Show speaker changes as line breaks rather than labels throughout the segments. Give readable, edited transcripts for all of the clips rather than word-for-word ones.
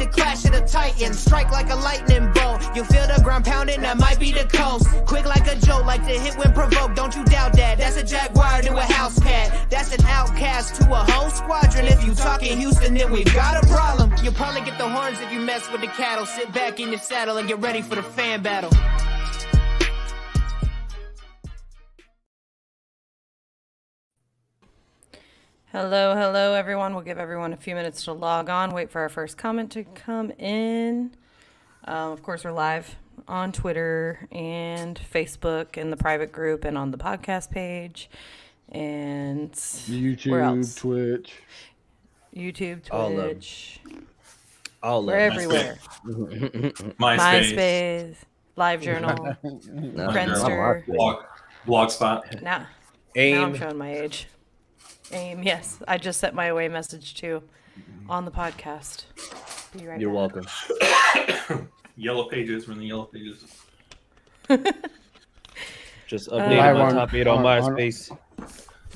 the clash of the titans. Strike like a lightning bolt. You feel the ground pounding, that might be the coast. Quick like a joke, like the hit when provoked. Don't you doubt that. That's a jaguar to a house cat. That's an outcast to a whole squadron. If you talking Houston, then we've got a problem. You'll probably get the horns if you mess with the cattle. Sit back in your saddle and get ready for the fan battle.
Hello, everyone. We'll give everyone a few minutes to log on, wait for our first comment to come in. Of course, we're live on Twitter and Facebook and the private group and on the podcast page and
YouTube, Twitch.
YouTube, Twitch.
All
we're everywhere. MySpace, LiveJournal, Friendster,
Blogspot.
Now I'm showing my age. AIM, yes. I just sent my away message too on the podcast. Be right
You're
back.
welcome.
Yellow pages. We're in the yellow pages.
Just updated my top 8 on MySpace.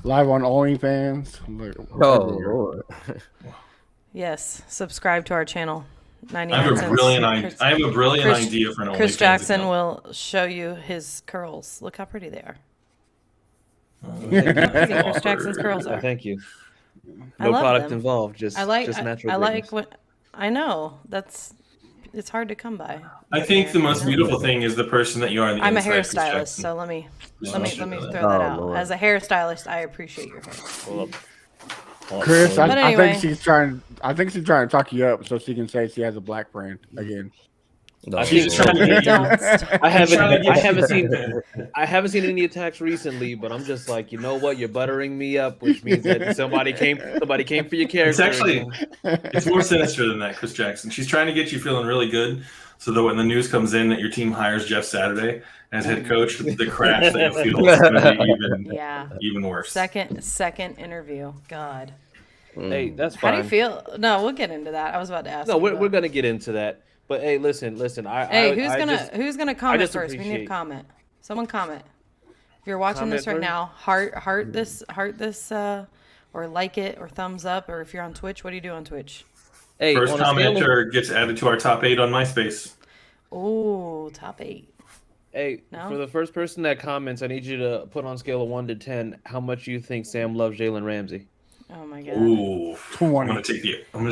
Live on OnlyFans.
Oh, Lord.
Yes. Subscribe to our channel. 99
I have a
cents.
brilliant idea for an OnlyFans
Chris Jackson
account.
will show you his curls. Look how pretty they are.
Chris
Jackson's curls are.
Thank you.
I
No
love
product
them.
involved. Just natural.
I like what I know. It's hard to come by.
I think the most beautiful thing is the person that you are. On the
I'm a
inside, Chris
hairstylist,
Jackson.
so let me throw that
Oh,
out.
Lord.
As a hairstylist, I appreciate your hair.
Chris,
But
I
anyway.
think she's trying to talk you up so she can say she has a black friend again.
No,
She's trying to get
Don't
you.
stop.
I
trying to
haven't
get
seen any attacks recently, but I'm just like, you know what? You're buttering me up, which means that somebody came for your character.
It's more sinister than that, Chris Jackson. She's trying to get you feeling really good, so that when the news comes in that your team hires Jeff Saturday as head coach, the crash that you feel is going to be even worse.
Second interview. God.
Hey, that's
How
fine.
do you feel? No, we'll get into that. I was about to ask.
No,
you,
we're
but-
gonna get into that. But hey, listen.
Who's gonna comment
just
first? We need
appreciate-
to comment. Someone comment. If you're watching this right
Comment
now, heart this, or like it, or thumbs up, or if you're on Twitch, what do you do on Twitch?
Hey,
First
on a scale of-
commenter gets added to our top 8 on MySpace.
Oh, top 8.
Hey,
No?
for the first person that comments, I need you to put on scale of 1 to 10 how much you think Sam loves Jalen Ramsey.
Oh my God.
Ooh,
20.
I'm gonna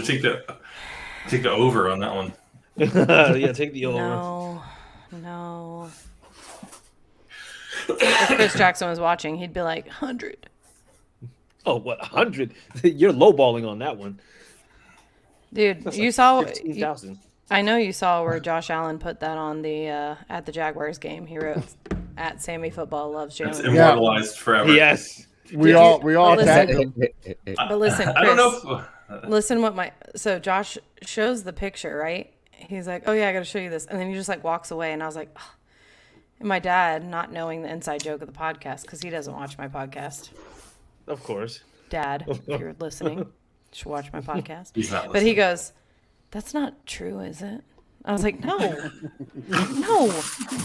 take the over on that one.
Yeah, take the over.
No. If Chris Jackson was watching, he'd be like 100.
Oh, what 100? You're lowballing on that one.
Dude,
That's
you
like
saw.
15,000.
I know you saw where Josh Allen put that on the at the Jaguars game. He wrote at Sammy Football loves
It's
Jalen.
immortalized forever.
Yes.
We all
Listen.
tagged him.
But listen,
I don't
Chris,
know.
listen so Josh shows the picture, right? He's like, oh yeah, I got to show you this. And then he just like walks away. And I was like, oh. And my dad, not knowing the inside joke of the podcast, because he doesn't watch my podcast.
Of course.
Dad, if you're listening, you should watch my podcast.
He's not
But he
listening.
goes, that's not true, is it? I was like, no.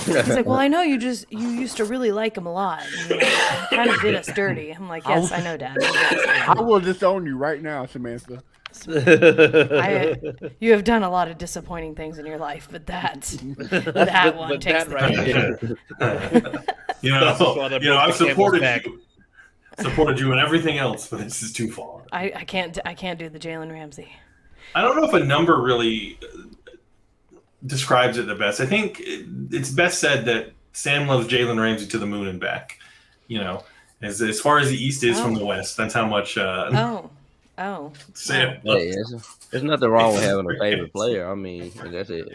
He's like, well, I know you used to really like him a lot. And you kind of did us dirty. I'm like, yes, I know, Dad.
I will disown you right now, Samantha.
You have done a lot of disappointing things in your life, but that one
But
takes
that
the
right
cake.
there.
I've
brought the
supported
camel's
supported you in everything else, but this is too far.
I can't do the Jalen Ramsey.
I don't know if a number really describes it the best. I think it's best said that Sam loves Jalen Ramsey to the moon and back. As far as the East is from the West, that's how much Sam loves.
Hey, there's nothing wrong with having a favorite player. I mean, that's it.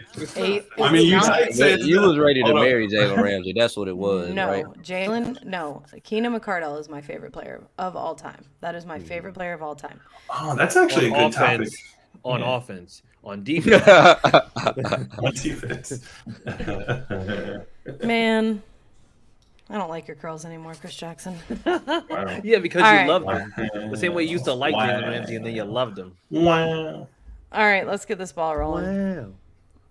I mean,
You was ready to marry Jalen Ramsey. That's what it was,
No,
right?
Jalen. No, Keenan McCardell is my favorite player of all time. That is my favorite player of all time.
Oh, that's actually a good topic.
On
Yeah.
offense. On defense.
On defense.
Man, I don't like your curls anymore, Chris Jackson.
Wow.
Yeah, because
All
you
right.
loved him. The same way you used to like Jalen Ramsey and then you loved him.
Wow.
All right, let's get this ball rolling.
Wow.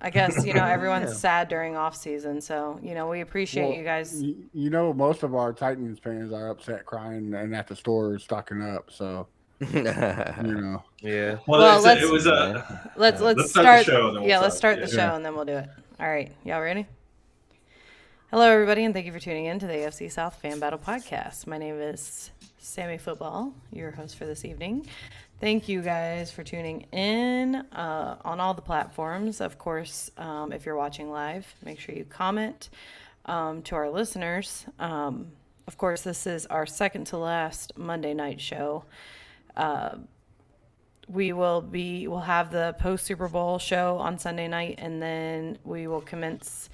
I guess, everyone's sad during off season, so, we appreciate you guys.
Most of our Titans fans are upset crying and at the store stocking up. So You know.
Yeah.
Well, let's-
it was
Let's
let's
start
the show. Then we'll
let's
talk.
start the
Yeah.
show and then we'll do it. All right, y'all ready? Hello, everybody, and thank you for tuning in to the AFC South Fan Battle Podcast. My name is Sammy Football, your host for this evening. Thank you guys for tuning in on all the platforms. Of course, if you're watching live, make sure you comment to our listeners. Of course, this is our second to last Monday night show. We'll have the post Super Bowl show on Sunday night, and then we will commence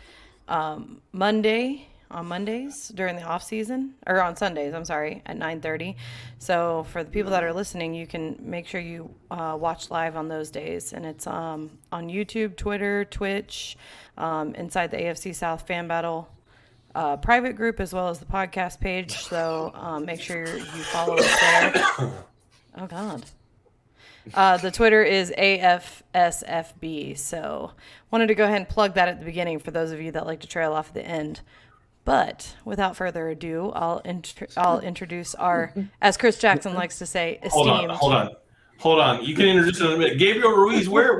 Mondays during the off season, or on Sundays, I'm sorry, at 9:30. So for the people that are listening, you can make sure you watch live on those days, and it's on YouTube, Twitter, Twitch, inside the AFC South Fan Battle private group, as well as the podcast page. So make sure you follow us there. Oh God. The Twitter is AFSFB. So wanted to go ahead and plug that at the beginning for those of you that like to trail off at the end. But without further ado, I'll introduce our, as Chris Jackson likes to say, esteemed.
Hold on. You can introduce him in a minute. Gabriel Ruiz, where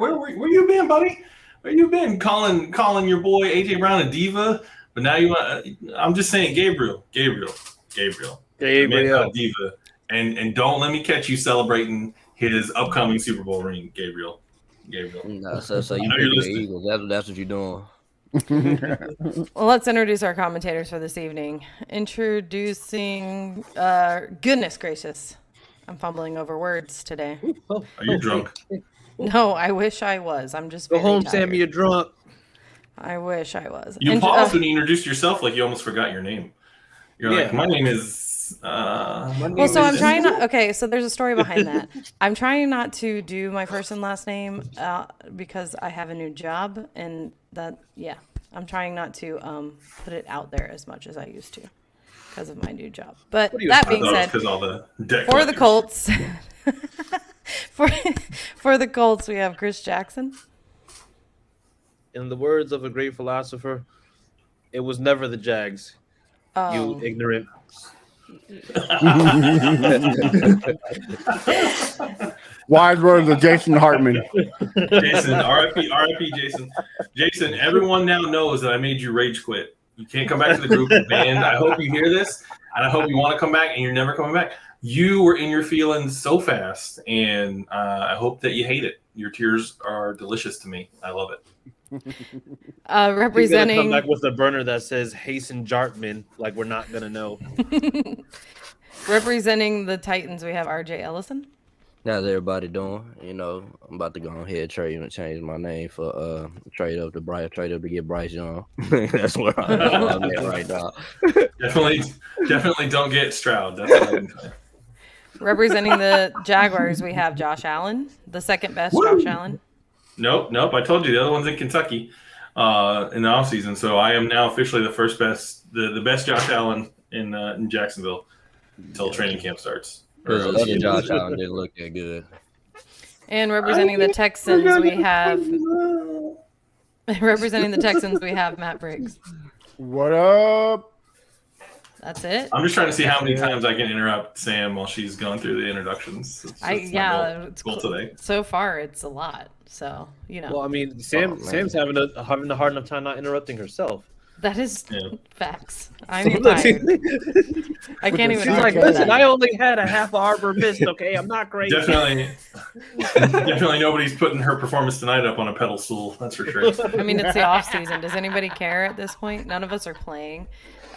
you been, buddy? Where you been? Calling your boy AJ Brown a diva, but now you want. I'm just saying, Gabriel. A diva, and don't let me catch you celebrating his upcoming Super Bowl ring, Gabriel.
No, so you
know you're
pick the
listening.
Eagles. That's what you're doing.
Well, let's introduce our commentators for this evening. Introducing, goodness gracious, I'm fumbling over words today.
Are you drunk?
No, I wish I was. I'm just
Go
very
home,
tired.
Sammy. You're drunk.
I wish I was.
You paused when you introduced yourself, like you almost forgot your name. You're
Yeah.
like, my name is.
Well, so I'm trying not. Okay, so there's a story behind that. I'm trying not to do my first and last name because I have a new job, and I'm trying not to put it out there as much as I used to because of my new job. But that being said,
because all the debt
for the
collectors.
Colts, for the Colts, we have Chris Jackson.
In the words of a great philosopher, it was never the Jags. You ignorant.
Wise words of Jason Hartman.
Jason, RIP, Jason. Jason, everyone now knows that I made you rage quit. You can't come back to the group and band. I hope you hear this, and I hope you want to come back, and you're never coming back. You were in your feelings so fast, and I hope that you hate it. Your tears are delicious to me. I love it.
Representing.
Come back with a burner that says Hasten Jartman, like we're not gonna know.
Representing the Titans, we have RJ Ellison.
How's everybody doing? You know, I'm about to go ahead and change my name for trade up to get Bryce Young. That's where I'm at right now.
Definitely don't get Stroud. That's what I can tell you.
Representing the Jaguars, we have Josh Allen, the second best Josh Allen.
Nope. I told you the other one's in Kentucky in the offseason. So I am now officially the first best, the best Josh Allen in Jacksonville until training camp starts.
Because the other Josh Allen didn't look that good.
And representing the Texans, we have Matt Briggs.
What up?
That's it.
I'm just trying to see how many times I can interrupt Sam while she's going through the introductions. That's my goal today.
So far, it's a lot. So
Well, I mean, Sam's having a hard enough time not interrupting herself.
that is
Yeah.
facts. I'm tired. I can't even.
She's
She's like,
argue
listen,
that.
I only had a half Arbor missed. Okay, I'm not great.
Definitely nobody's putting her performance tonight up on a pedestal. That's for sure.
I mean, it's the off season. Does anybody care at this point? None of us are playing.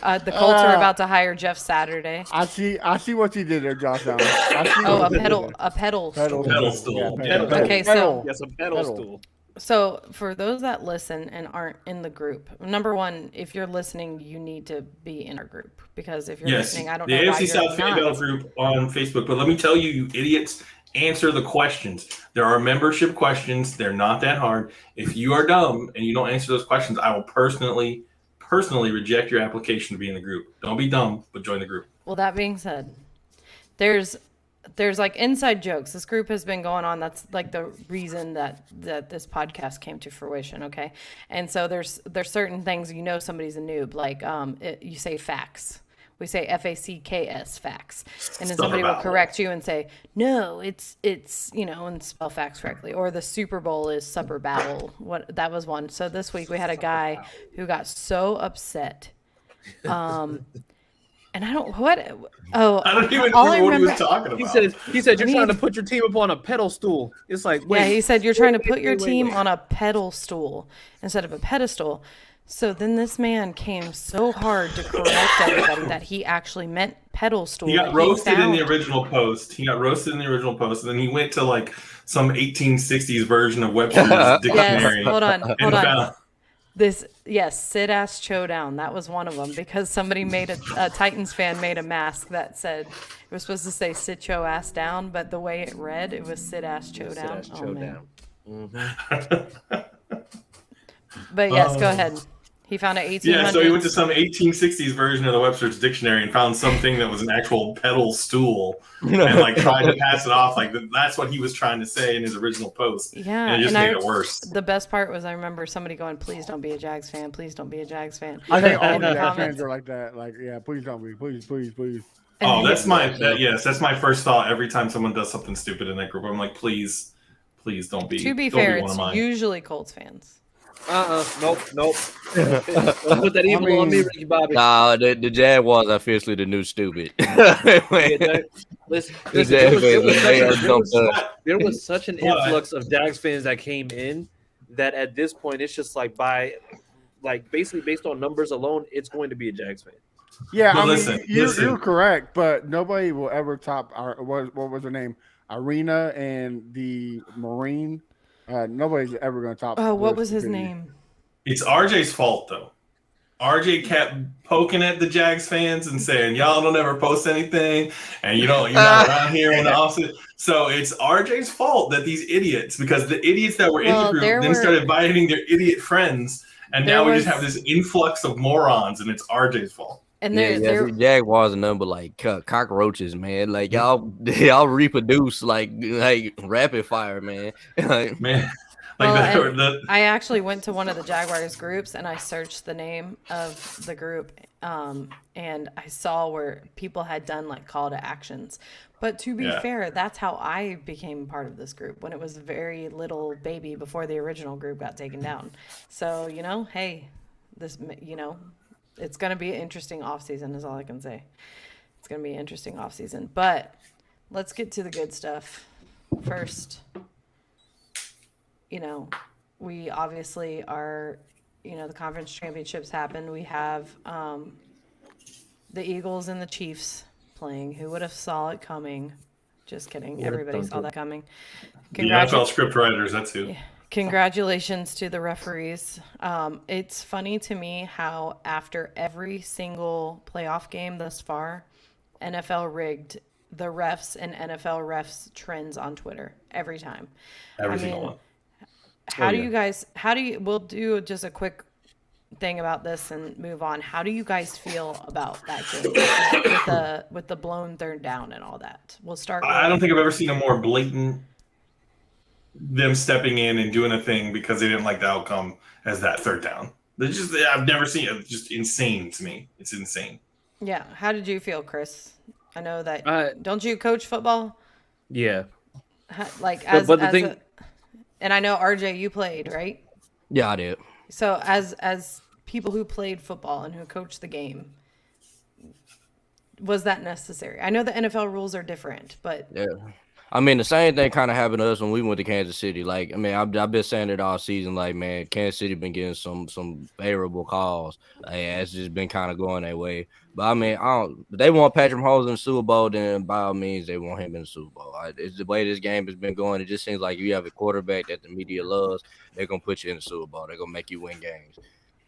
The Colts are about to hire Jeff Saturday.
I see what you did there, Josh Allen. I see
Oh,
what
a
you did
pedal
there.
stool.
Pedal stool.
Yeah,
Yeah.
Okay, so
Yes, a pedal stool.
So for those that listen and aren't in the group, number one, if you're listening, you need to be in our group, because if you're
Yes,
listening, I don't
the
know why
AFC South
you're
Fan
not.
Battle group on Facebook. But let me tell you, you idiots, answer the questions. There are membership questions. They're not that hard. If you are dumb and you don't answer those questions, I will personally reject your application to be in the group. Don't be dumb, but join the group.
Well, that being said, there's like inside jokes. This group has been going on. That's like the reason that this podcast came to fruition. Okay. And so there's certain things, somebody's a noob, like, you say facts. We say FACKS, facts. And then
Supper
somebody will
Bowl.
correct you and say, no, it's and spell facts correctly. Or the Super Bowl is Supper Babble. That was one. So this week we had a guy who got so upset. And I don't
even
all I
remember what he was
remember-
talking
He
about.
said you're trying to put your team up on a pedal stool. It's like, wait.
Yeah, he said you're trying to put your
wait,
team
wait.
on a pedal stool instead of a pedestal. So then this man came so hard to correct everybody that he actually meant pedal stool.
He got
that
roasted in the
found-
original post. And then he went to like some 1860s version of Webster's dictionary.
Yes, hold on.
found-
Sit Ass Showdown. That was one of them because somebody made a Titans fan made a mask that said it was supposed to say sit your ass down, but the way it read, it was sit ass showdown.
Sit-ass
Oh man.
showdown.
But yes, go ahead. He found an 1800s.
Yeah, so he went to some 1860s version of the Webster's dictionary and found something that was an actual pedal stool and like tried to pass it off like that's what he was trying to say in his original post.
Yeah,
and it just made it worse.
The best part was I remember somebody going, "Please don't be a Jags fan. Please don't be a Jags fan."
I think all
In the
the Jags
comments.
fans are like that. Like, yeah, please don't be. Please.
And
Oh,
he-
that's my first thought every time someone does something stupid in that group. I'm like, please don't be.
To be
don't
fair,
be one of
it's
mine.
usually Colts fans.
Nope. Don't put that evil on me, Ricky Bobby.
Nah, the Jaguars are officially the new stupid.
Listen,
The
there was such an influx of Jags fans that came in that at this point it's just like basically based on numbers alone, it's going to be a Jags fan.
Yeah,
But
I mean,
listen.
you're correct, but nobody will ever top our what was her name? Arena and the Marine. Nobody's ever going to top.
Oh, what
their
was his
stupidity.
name?
It's RJ's fault though. RJ kept poking at the Jags fans and saying, "Y'all don't ever post anything, and you're not around here in the office." So it's RJ's fault that these idiots, because the idiots that were in
Well,
the
there
group then
were-
started inviting their idiot friends, and
There
now we
was-
just have this influx of morons, and it's RJ's fault.
And
Yeah,
there,
see, Jaguars are number like cockroaches, man. Like y'all reproduce like rapid fire, man. Like,
Man,
Well,
like
and I actually went to one of the Jaguars groups and I searched the name of the group, and I saw where people had done like call to actions. But to be
Yeah.
fair, that's how I became part of this group when it was very little baby before the original group got taken down. So hey, this it's going to be an interesting off season is all I can say. It's going to be an interesting off season, but let's get to the good stuff first. We obviously are, the conference championships happened. We have the Eagles and the Chiefs playing. Who would have saw it coming? Just kidding. Everybody saw that coming.
the NFL script writers, that's who.
Congratulations to the referees. It's funny to me how after every single playoff game thus far, NFL rigged the refs and NFL refs trends on Twitter every time.
Every single one.
We'll do just a quick thing about this and move on. How do you guys feel about that game with the blown third down and all that? We'll start.
I don't think I've ever seen a more blatant them stepping in and doing a thing because they didn't like the outcome as that third down. I've never seen it. It's just insane to me. It's insane.
Yeah. How did you feel, Chris? I know that. Don't you coach football?
Yeah.
And I know RJ, you played, right?
yeah, I did.
So as people who played football and who coached the game, was that necessary? I know the NFL rules are different, but
Yeah. I mean, the same thing kind of happened to us when we went to Kansas City. Like, I mean, I've been saying it all season. Like, man, Kansas City been getting some favorable calls. It's just been kind of going that way. But I mean, if they want Patrick Mahomes in the Super Bowl, then by all means, they want him in the Super Bowl. It's the way this game has been going. It just seems like you have a quarterback that the media loves. They're gonna put you in the Super Bowl. They're gonna make you win games.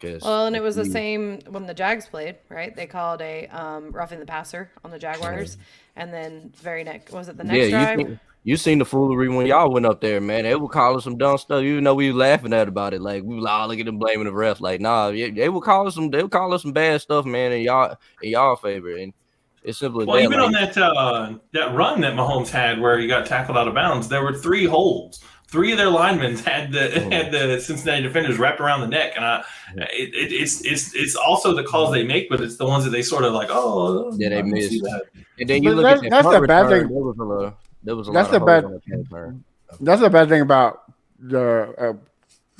and it was the same when the Jags played, right? They called a roughing the passer on the Jaguars, and then the next drive?
You seen the foolery when y'all went up there, man. They were calling some dumb stuff, even though we were laughing about it. Like, we were like, look at them blaming the refs. Like, nah, they were calling some bad stuff, man, in y'all favor. And it's simply
Well, even on that run that Mahomes had where he got tackled out of bounds, there were 3 holds 3 of their linemen had the Cincinnati defenders wrapped around the neck, and it's also the calls they make, but it's the ones that they sort of like,
Yeah, they
I don't
missed.
see that.
And then you
But
look at
that's
that
the bad
return,
thing.
there was a
That's
lot
the
of
bad-
holes in that return.
That's the bad thing about the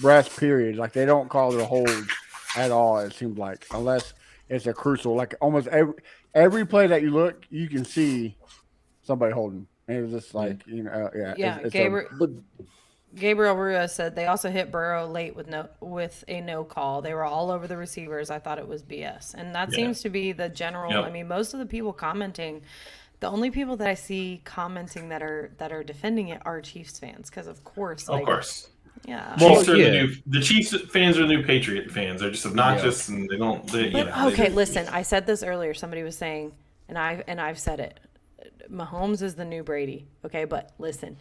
rest period. Like they don't call the holds at all. It seems like unless it's a crucial. Like almost every play that you look, you can see somebody holding. And it was just like
Yeah,
it's
Gabriel Ruiz said they also hit Burrow late with a no call. They were all over the receivers. I thought it was BS, and that seems to be the general.
Yep.
I mean, most of the people commenting, the only people that I see commenting that are defending it are Chiefs fans, because of course,
Of course.
yeah.
Chiefs are
yeah.
the Chiefs fans are the new Patriot fans. They're just obnoxious and they don't.
Okay, listen. I said this earlier. Somebody was saying, and I've said it. Mahomes is the new Brady. Okay, but listen,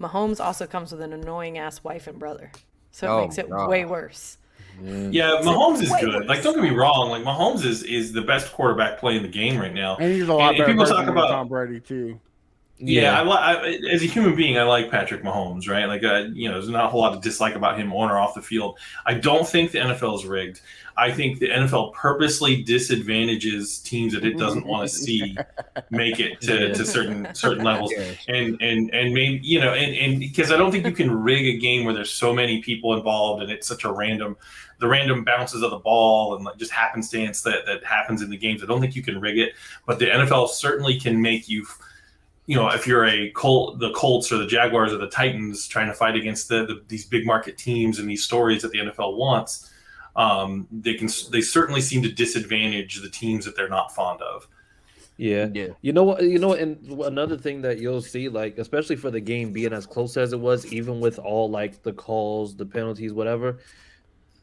Mahomes also comes with an annoying ass wife and brother, so it makes it way worse.
Yeah, Mahomes is good. Like, don't get me wrong. Like, Mahomes is the best quarterback playing the game right now.
and he's a lot
And
better
people
person
talk
than
about
Tom Brady too.
Yeah, I as a human being, I like Patrick Mahomes, right? Like, there's not a whole lot to dislike about him on or off the field. I don't think the NFL is rigged. I think the NFL purposely disadvantages teams that it doesn't want to see make it to certain levels, and maybe and because I don't think you can rig a game where there's so many people involved and it's such a random bounces of the ball and like just happenstance that happens in the games. I don't think you can rig it, but the NFL certainly can make you. If you're the Colts or the Jaguars or the Titans trying to fight against these big market teams and these stories that the NFL wants, they certainly seem to disadvantage the teams that they're not fond of.
Yeah. You know what? And another thing that you'll see, like, especially for the game being as close as it was, even with all like the calls, the penalties, whatever,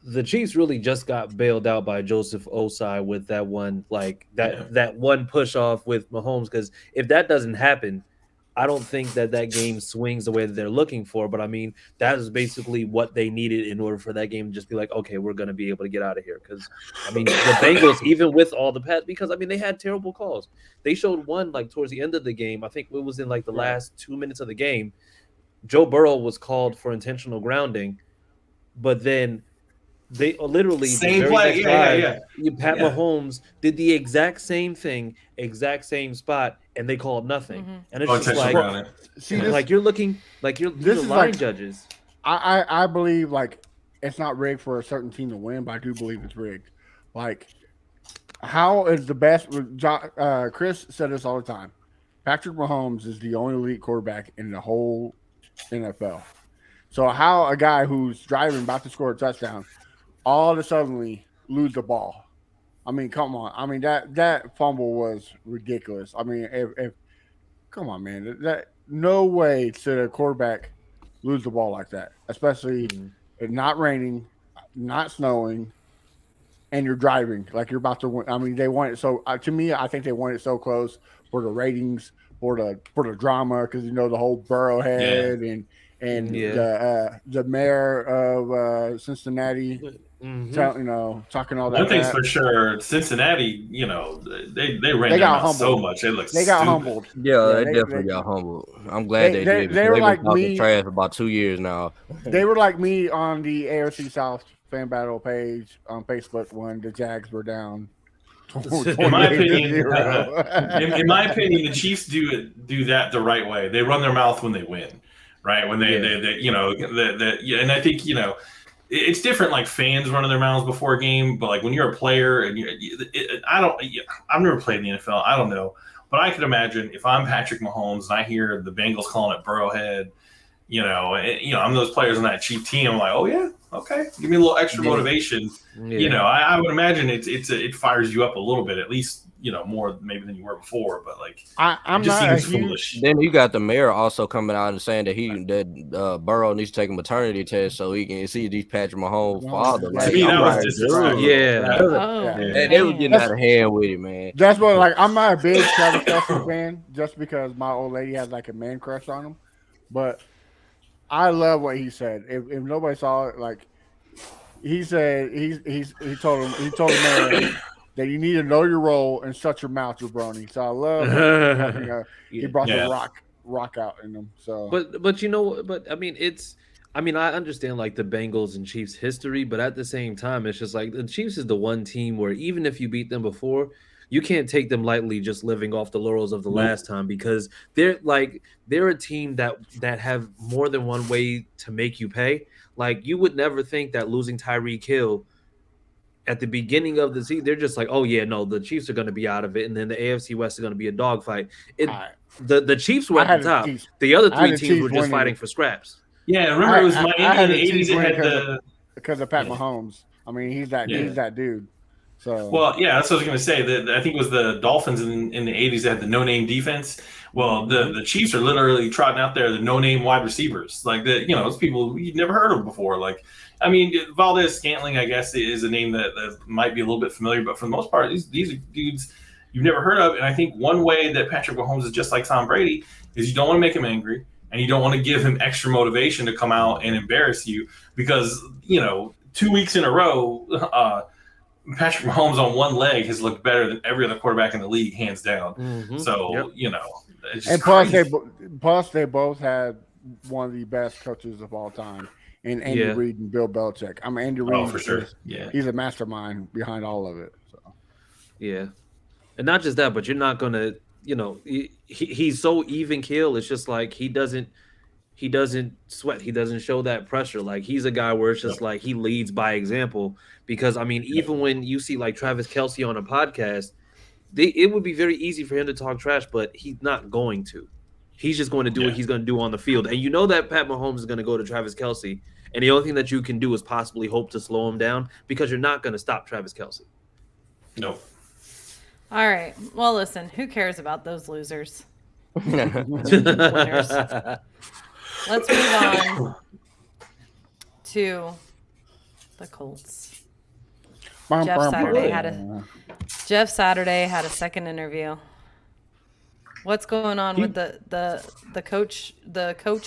the Chiefs really just got bailed out by Joseph Osai with that one, that one push off with Mahomes. Because if that doesn't happen, I don't think that game swings the way that they're looking for. But I mean, that is basically what they needed in order for that game to just be like, okay, we're going to be able to get out of here. Because I mean, the Bengals, even with all the pass, because I mean, they had terrible calls. They showed one like towards the end of the game. I think it was in like the last 2 minutes of the game. Joe Burrow was called for intentional grounding, but then they literally
Same play,
Pat Mahomes did the exact same thing, exact same spot, and they called nothing. And it's just like, like you're looking like you're the line judges.
I believe like it's not rigged for a certain team to win, but I do believe it's rigged. Like, how is the best? Chris said this all the time. Patrick Mahomes is the only elite quarterback in the whole NFL. So how a guy who's driving about to score a touchdown all of a sudden lose the ball? I mean, come on. I mean, that fumble was ridiculous. I mean, if come on, man, that no way should a quarterback lose the ball like that, especially it not raining, not snowing, and you're driving like you're about to win. I mean, they want it so. To me, I think they want it so close for the ratings, for the drama, because the whole Burrowhead and the mayor of Cincinnati. Talking all that.
One thing's for sure, Cincinnati. They ran their mouth so much. They got
humbled.
Yeah, they definitely got humbled. I'm glad they did.
They were like
me. Trash for about 2 years now.
They were like me on the AFC South fan battle page on Facebook when the Jags were down.
In my opinion, the Chiefs do that the right way. They run their mouth when they win, right? When they and I think it's different, like fans running their mouths before a game, but like when you're a player and I've never played in the NFL. I don't know, but I could imagine if I'm Patrick Mahomes and I hear the Bengals calling it Burrowhead, I'm those players on that Chief team. I'm like, oh yeah, okay, give me a little extra motivation. I would imagine it fires you up a little bit, at least more maybe than you were before. But like,
I'm
just
not
seems foolish.
Then you got the mayor also coming out and saying that Burrow needs to take a maternity test so he can see these Patrick Mahomes' father.
To me, that was disrespectful.
They were getting out of hand with it, man.
That's what I'm not a big Travis Kelce fan just because my old lady has like a man crush on him, but I love what he said. If nobody saw it, like he said, he told the man that you need to know your role and shut your mouth, jabroni. So I love he brought the rock out in them. So,
but I mean, I mean, I understand like the Bengals and Chiefs history, but at the same time, it's just like the Chiefs is the one team where even if you beat them before, you can't take them lightly just living off the laurels of the last time, because they're a team that have more than one way to make you pay. Like, you would never think that losing Tyreek Hill at the beginning of the season, they're just like, oh yeah, no, the Chiefs are going to be out of it, and then the AFC West is going to be a dogfight. The Chiefs were at the top. The other three teams were just fighting for scraps.
Yeah, remember it was Miami in the 80s. It had
because of Pat Mahomes. I mean, he's that dude. So
well, yeah, that's what I was going to say. I think it was the Dolphins in the 80s that had the no-name defense. Well, the Chiefs are literally trotting out there the no-name wide receivers, like those people you've never heard of before. Like, I mean, Valdez-Scantling, I guess, is a name that might be a little bit familiar, but for the most part, these are dudes you've never heard of. And I think one way that Patrick Mahomes is just like Tom Brady is you don't want to make him angry, and you don't want to give him extra motivation to come out and embarrass you, because 2 weeks in a row, Patrick Mahomes on one leg has looked better than every other quarterback in the league, hands down.
Mm-hmm.
So it's just
and plus they both had one of the best coaches of all time in Andy Reid and Bill Belichick. I mean, Andy Reid,
for sure.
He's a mastermind behind all of it. So.
Yeah, and not just that, but you're not gonna, he's so even keel. It's just like he doesn't sweat. He doesn't show that pressure. Like, he's a guy where it's just like he leads by example. Because I mean, even when you see like Travis Kelce on a podcast, it would be very easy for him to talk trash, but he's not going to. He's just going to do what he's going to do on the field. And you know that Pat Mahomes is going to go to Travis Kelce, and the only thing that you can do is possibly hope to slow him down, because you're not going to stop Travis Kelce.
No.
All right. Well, listen, who cares about those losers? Winners. Let's move on to the Colts. Jeff Saturday had a second interview. What's going on with the coach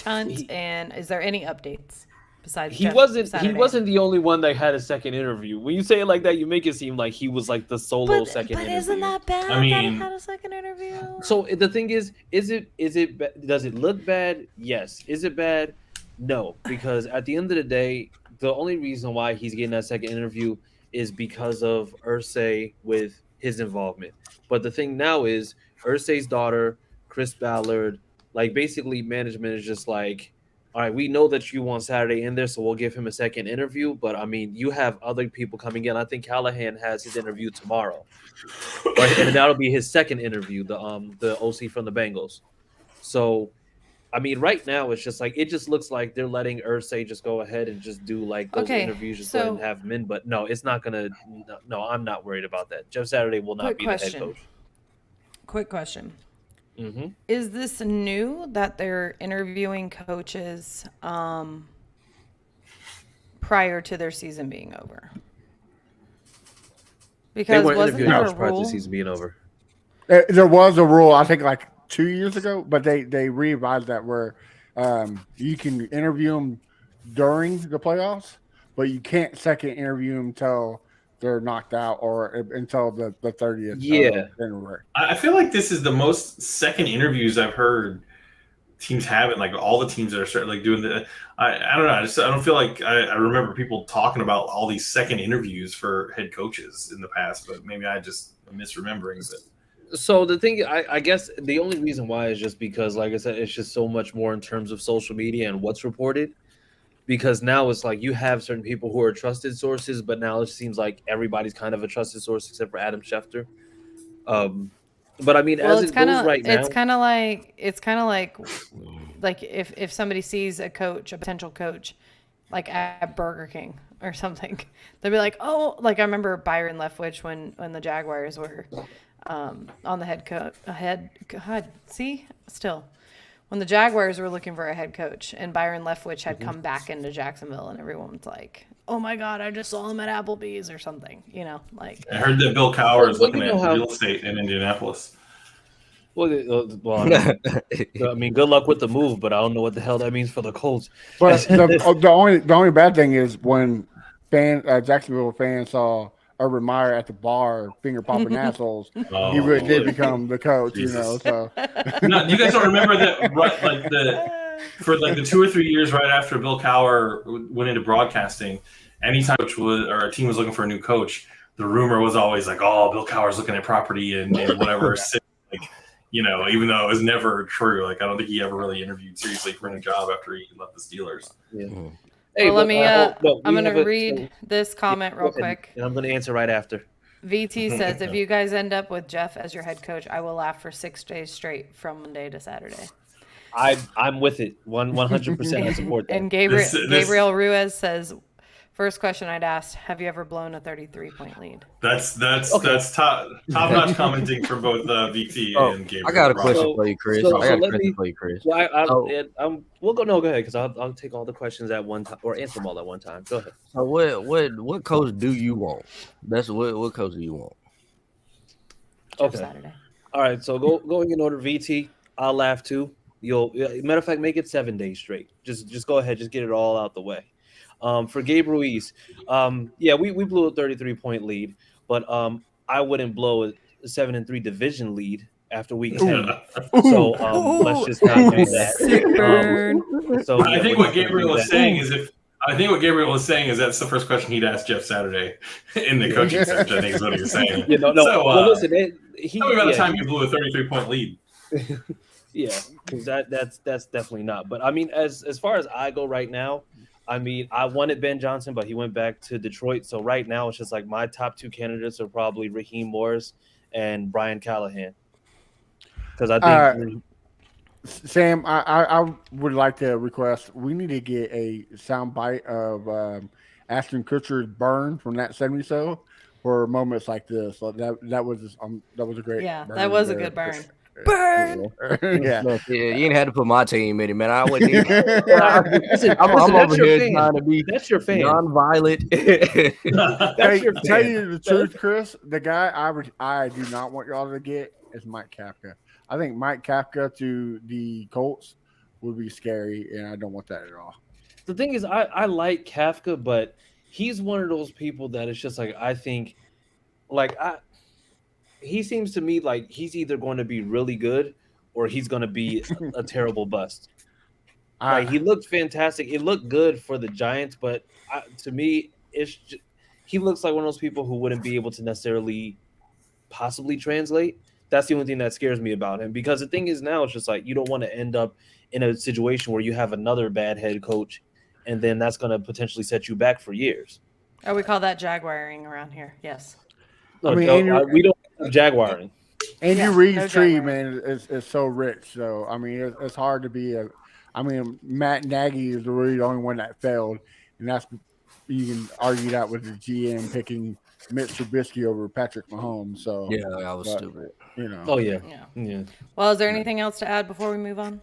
hunt, and is there any updates besides
he wasn't the only one that had a second interview? When you say it like that, you make it seem like he was like the solo second interview.
But isn't that bad?
I mean,
that he had a second interview.
So the thing is it does it look bad? Yes. Is it bad? No, because at the end of the day, the only reason why he's getting that second interview is because of Irsay with his involvement. But the thing now is Irsay's daughter, Chris Ballard, like, basically management is just like, all right, we know that you want Saturday in there, so we'll give him a second interview. But I mean, you have other people coming in. I think Callahan has his interview tomorrow, right? And that'll be his second interview, the OC from the Bengals. So, I mean, right now it's just like, it just looks like they're letting Irsay just go ahead and just do like those interviews, just go ahead and have him in. But no, it's not gonna. No, I'm not worried about that. Jeff Saturday will not be the head coach.
Quick question.
Mm-hmm.
Is this new that they're interviewing coaches prior to their season being over? Because wasn't there a
prior to
rule?
the season being over?
There was a rule, I think, like 2 years ago, but they revised that where you can interview them during the playoffs, but you can't second interview them until they're knocked out or until the 30th of January.
I feel like this is the most second interviews I've heard teams having, like all the teams that are starting like doing the. I don't know. I don't feel like I remember people talking about all these second interviews for head coaches in the past, but maybe I just am misremembering. But
so the thing, I guess the only reason why is just because, like I said, it's just so much more in terms of social media and what's reported. Because now it's like you have certain people who are trusted sources, but now it seems like everybody's kind of a trusted source except for Adam Schefter. But I mean, as it goes right now,
it's kind of like if somebody sees a potential coach, like at Burger King or something, they'll be like, oh, like I remember Byron Leftwich when the Jaguars were on the when the Jaguars were looking for a head coach and Byron Leftwich had come back into Jacksonville, and everyone was like, oh my God, I just saw him at Applebee's or something, like.
I heard that Bill Cowher is looking at real estate in Indianapolis.
Well, I mean, good luck with the move, but I don't know what the hell that means for the Colts.
But the only bad thing is when Jacksonville fans saw Urban Meyer at the bar finger popping assholes, he really did become the coach,
Jesus.
So
No, you guys don't remember that? Like for like the 2 or 3 years right after Bill Cowher went into broadcasting, anytime a team was looking for a new coach, the rumor was always like, "Oh, Bill Cowher's looking at property and whatever." Like, even though it was never true. Like, I don't think he ever really interviewed seriously for a new job after he left the Steelers.
Yeah.
Well, let me.
no,
I'm
we
gonna
have
read this comment real quick.
and I'm gonna answer right after.
VT says, if you guys end up with Jeff as your head coach, I will laugh for 6 days straight from Monday to Saturday.
I'm with it. 100%. I support that.
And Gabriel Ruiz says, first question I'd asked, have you ever blown a 33-point lead?
That's top notch commenting from both VT and Gabriel.
I got a question for you, Chris.
So
I got a
let
question
me-
for you, Chris.
Well, we'll go. No, go ahead, because I'll take all the questions at one time or answer them all at one time. Go ahead.
So what coach do you want? That's what coach do you want?
Jeff
Okay.
Saturday.
All right. So going in order, VT. I'll laugh too. Matter of fact, make it 7 days straight. Just go ahead. Just get it all out the way. For Gabe Ruiz, we blew a 33-point lead, but I wouldn't blow a 7-3 division lead after week 10. So let's just not do that. So
I think what Gabriel was saying is that's the first question he'd ask Jeff Saturday in the coaching search. I think is what he was saying.
Well, listen,
tell me about the time you blew a 33-point lead.
Yeah, because that's definitely not. But I mean, as far as I go right now, I mean, I wanted Ben Johnson, but he went back to Detroit. So right now, it's just like my top 2 candidates are probably Raheem Morris and Brian Callahan. Because I think
Sam, I would like to request we need to get a sound bite of Ashton Kutcher's burn from that 70 show for moments like this. So that was a great.
Yeah,
burn
that was a
there.
good burn. Burn.
Yeah.
Look, you ain't had to put my team in it, man. I wouldn't.
listen,
I'm
that's
over
your
here
fan.
trying to be
That's your fan.
non-violent.
That's your
Tell
fan.
you the truth, Chris, the guy I do not want y'all to get is Mike Kafka. I think Mike Kafka to the Colts would be scary, and I don't want that at all.
The thing is, I like Kafka, but he's one of those people that it's just like I think, he seems to me like he's either going to be really good or he's going to be a terrible bust. He looked fantastic. It looked good for the Giants, but to me, he looks like one of those people who wouldn't be able to necessarily possibly translate. That's the only thing that scares me about him, because the thing is now it's just like you don't want to end up in a situation where you have another bad head coach, and then that's going to potentially set you back for years.
Oh, we call that jaguaring around here. Yes.
No,
I mean,
we don't have jaguaring.
Andy
Yeah,
Reid's
no
tree,
doubt.
man, is so rich. So I mean, it's hard to be Matt Nagy is really the only one that failed, and that's you can argue that with the GM picking Mitch Trubisky over Patrick Mahomes. So
Yeah, I was
but,
stupid.
you know.
Oh yeah.
Yeah. Well, is there anything else to add before we move on?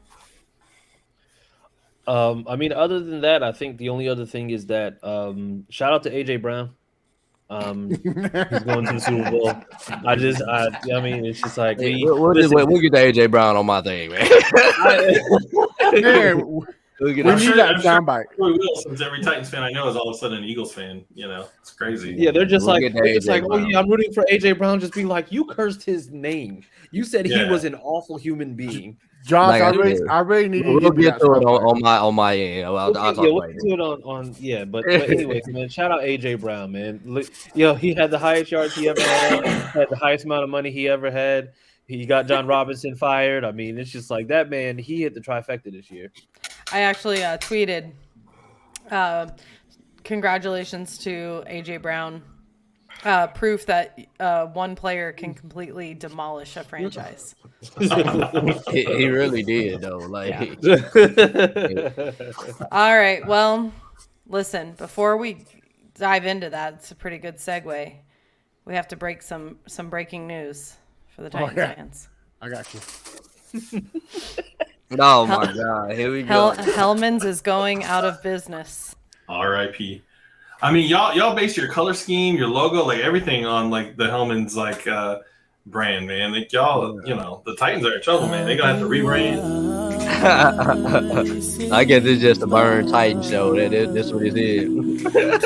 I mean, other than that, I think the only other thing is that shout out to AJ Brown. He's going to the Super Bowl. I mean, it's just like
We'll get the AJ Brown on my thing, man.
Yeah,
We'll get
we
that.
need that soundbite.
We will, since every Titans fan I know is all of a sudden an Eagles fan. It's crazy.
Yeah, they're just
We'll
like,
get to AJ
oh
Brown.
yeah, I'm rooting for AJ Brown. Just be like, you cursed his name. You said he
Yeah.
was an awful human being.
Josh,
Like
I really need
We'll
to give you
get
that
to it
soundbite.
on my end. I'll talk
We'll
later.
get to it on but anyways, man, shout out AJ Brown, man. Look, he had the highest yards he ever had the highest amount of money he ever had. He got John Robinson fired. I mean, it's just like that man. He hit the trifecta this year.
I actually tweeted, congratulations to AJ Brown. Proof that one player can completely demolish a franchise.
He really did though. Like
All right. Well, listen, before we dive into that, it's a pretty good segue. We have to break some breaking news for the Titans
yeah.
fans.
I got you.
oh my god, here we go.
Hellman's is going out of business.
R.I.P. I mean, y'all base your color scheme, your logo, like everything on like the Hellman's brand, man. Like y'all, the Titans are in trouble, man. They're gonna have to rebrand.
I guess it's just a Burn Titan show. That's what it is.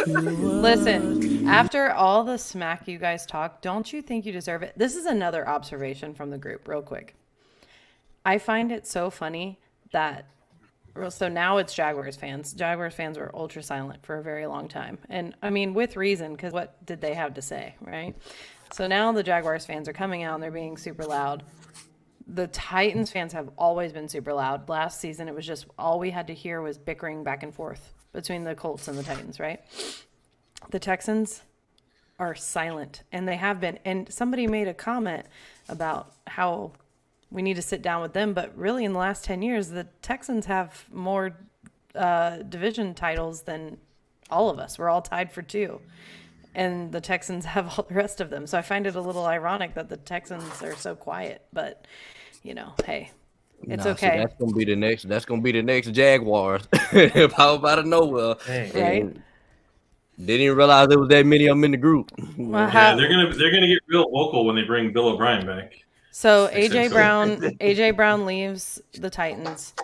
Listen, after all the smack you guys talk, don't you think you deserve it? This is another observation from the group, real quick. I find it so funny that So now it's Jaguars fans. Jaguars fans were ultra silent for a very long time. And I mean, with reason, because what did they have to say, right? So now the Jaguars fans are coming out and they're being super loud. The Titans fans have always been super loud. Last season, it was just all we had to hear was bickering back and forth between the Colts and the Titans, right? The Texans are silent, and they have been. And somebody made a comment about how we need to sit down with them, but really in the last 10 years, the Texans have more division titles than all of us. We're all tied for 2. And the Texans have all the rest of them. So I find it a little ironic that the Texans are so quiet, but hey, it's okay.
See, that's gonna be the next Jaguars. Pop out of nowhere.
Right?
Didn't even realize there was that many of them in the group.
Well,
Yeah, they're gonna get real vocal when they bring Bill O'Brien back.
So AJ Brown leaves the Titans,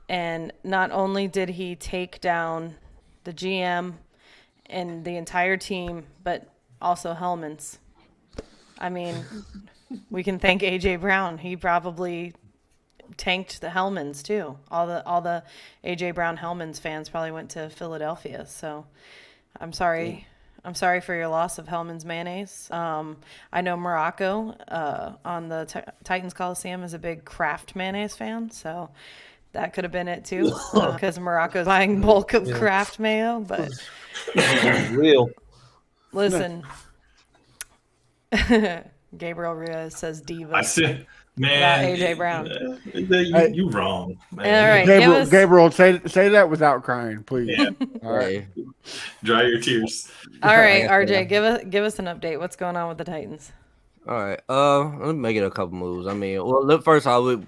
and not only did he take down the GM and the entire team, but also Hellman's. I mean, we can thank AJ Brown. He probably tanked the Hellmans too. All the AJ Brown Hellmans fans probably went to Philadelphia. So I'm sorry. I'm sorry for your loss of Hellman's mayonnaise. I know Morocco on the Titans Coliseum is a big Kraft mayonnaise fan, so that could have been it too, because Morocco's buying bulk of Kraft mayo. But
Real.
listen, Gabriel Ruiz says diva.
I said, man,
About AJ Brown.
You wrong. Man.
All right,
Gabriel, say that without crying, please.
Yeah.
All right.
Dry your tears.
All right, RJ, give us an update. What's going on with the Titans?
All right. Let me make it a couple moves. I mean, well, first,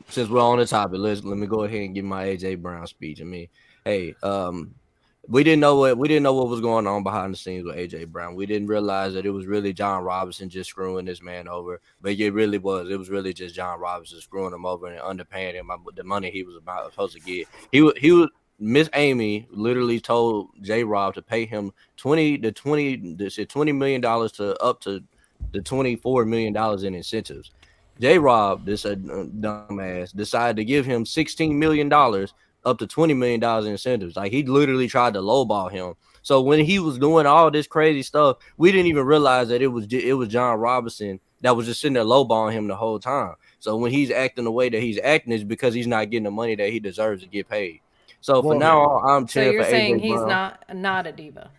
since we're on the topic, let me go ahead and give my AJ Brown speech. I mean, hey, we didn't know what was going on behind the scenes with AJ Brown. We didn't realize that it was really John Robinson just screwing this man over. But it really was. It was really just John Robinson screwing him over and underpaying him the money he was supposed to get. He was Miss Amy literally told J Rob to pay him $20 million to up to the $24 million in incentives. J Rob, this dumbass, decided to give him $16 million up to $20 million in incentives. Like, he literally tried to lowball him. So when he was doing all this crazy stuff, we didn't even realize that it was John Robinson that was just sitting there lowballing him the whole time. So when he's acting the way that he's acting, is because he's not getting the money that he deserves to get paid. So for now, I'm cheering for AJ Brown.
So you're saying he's not a diva?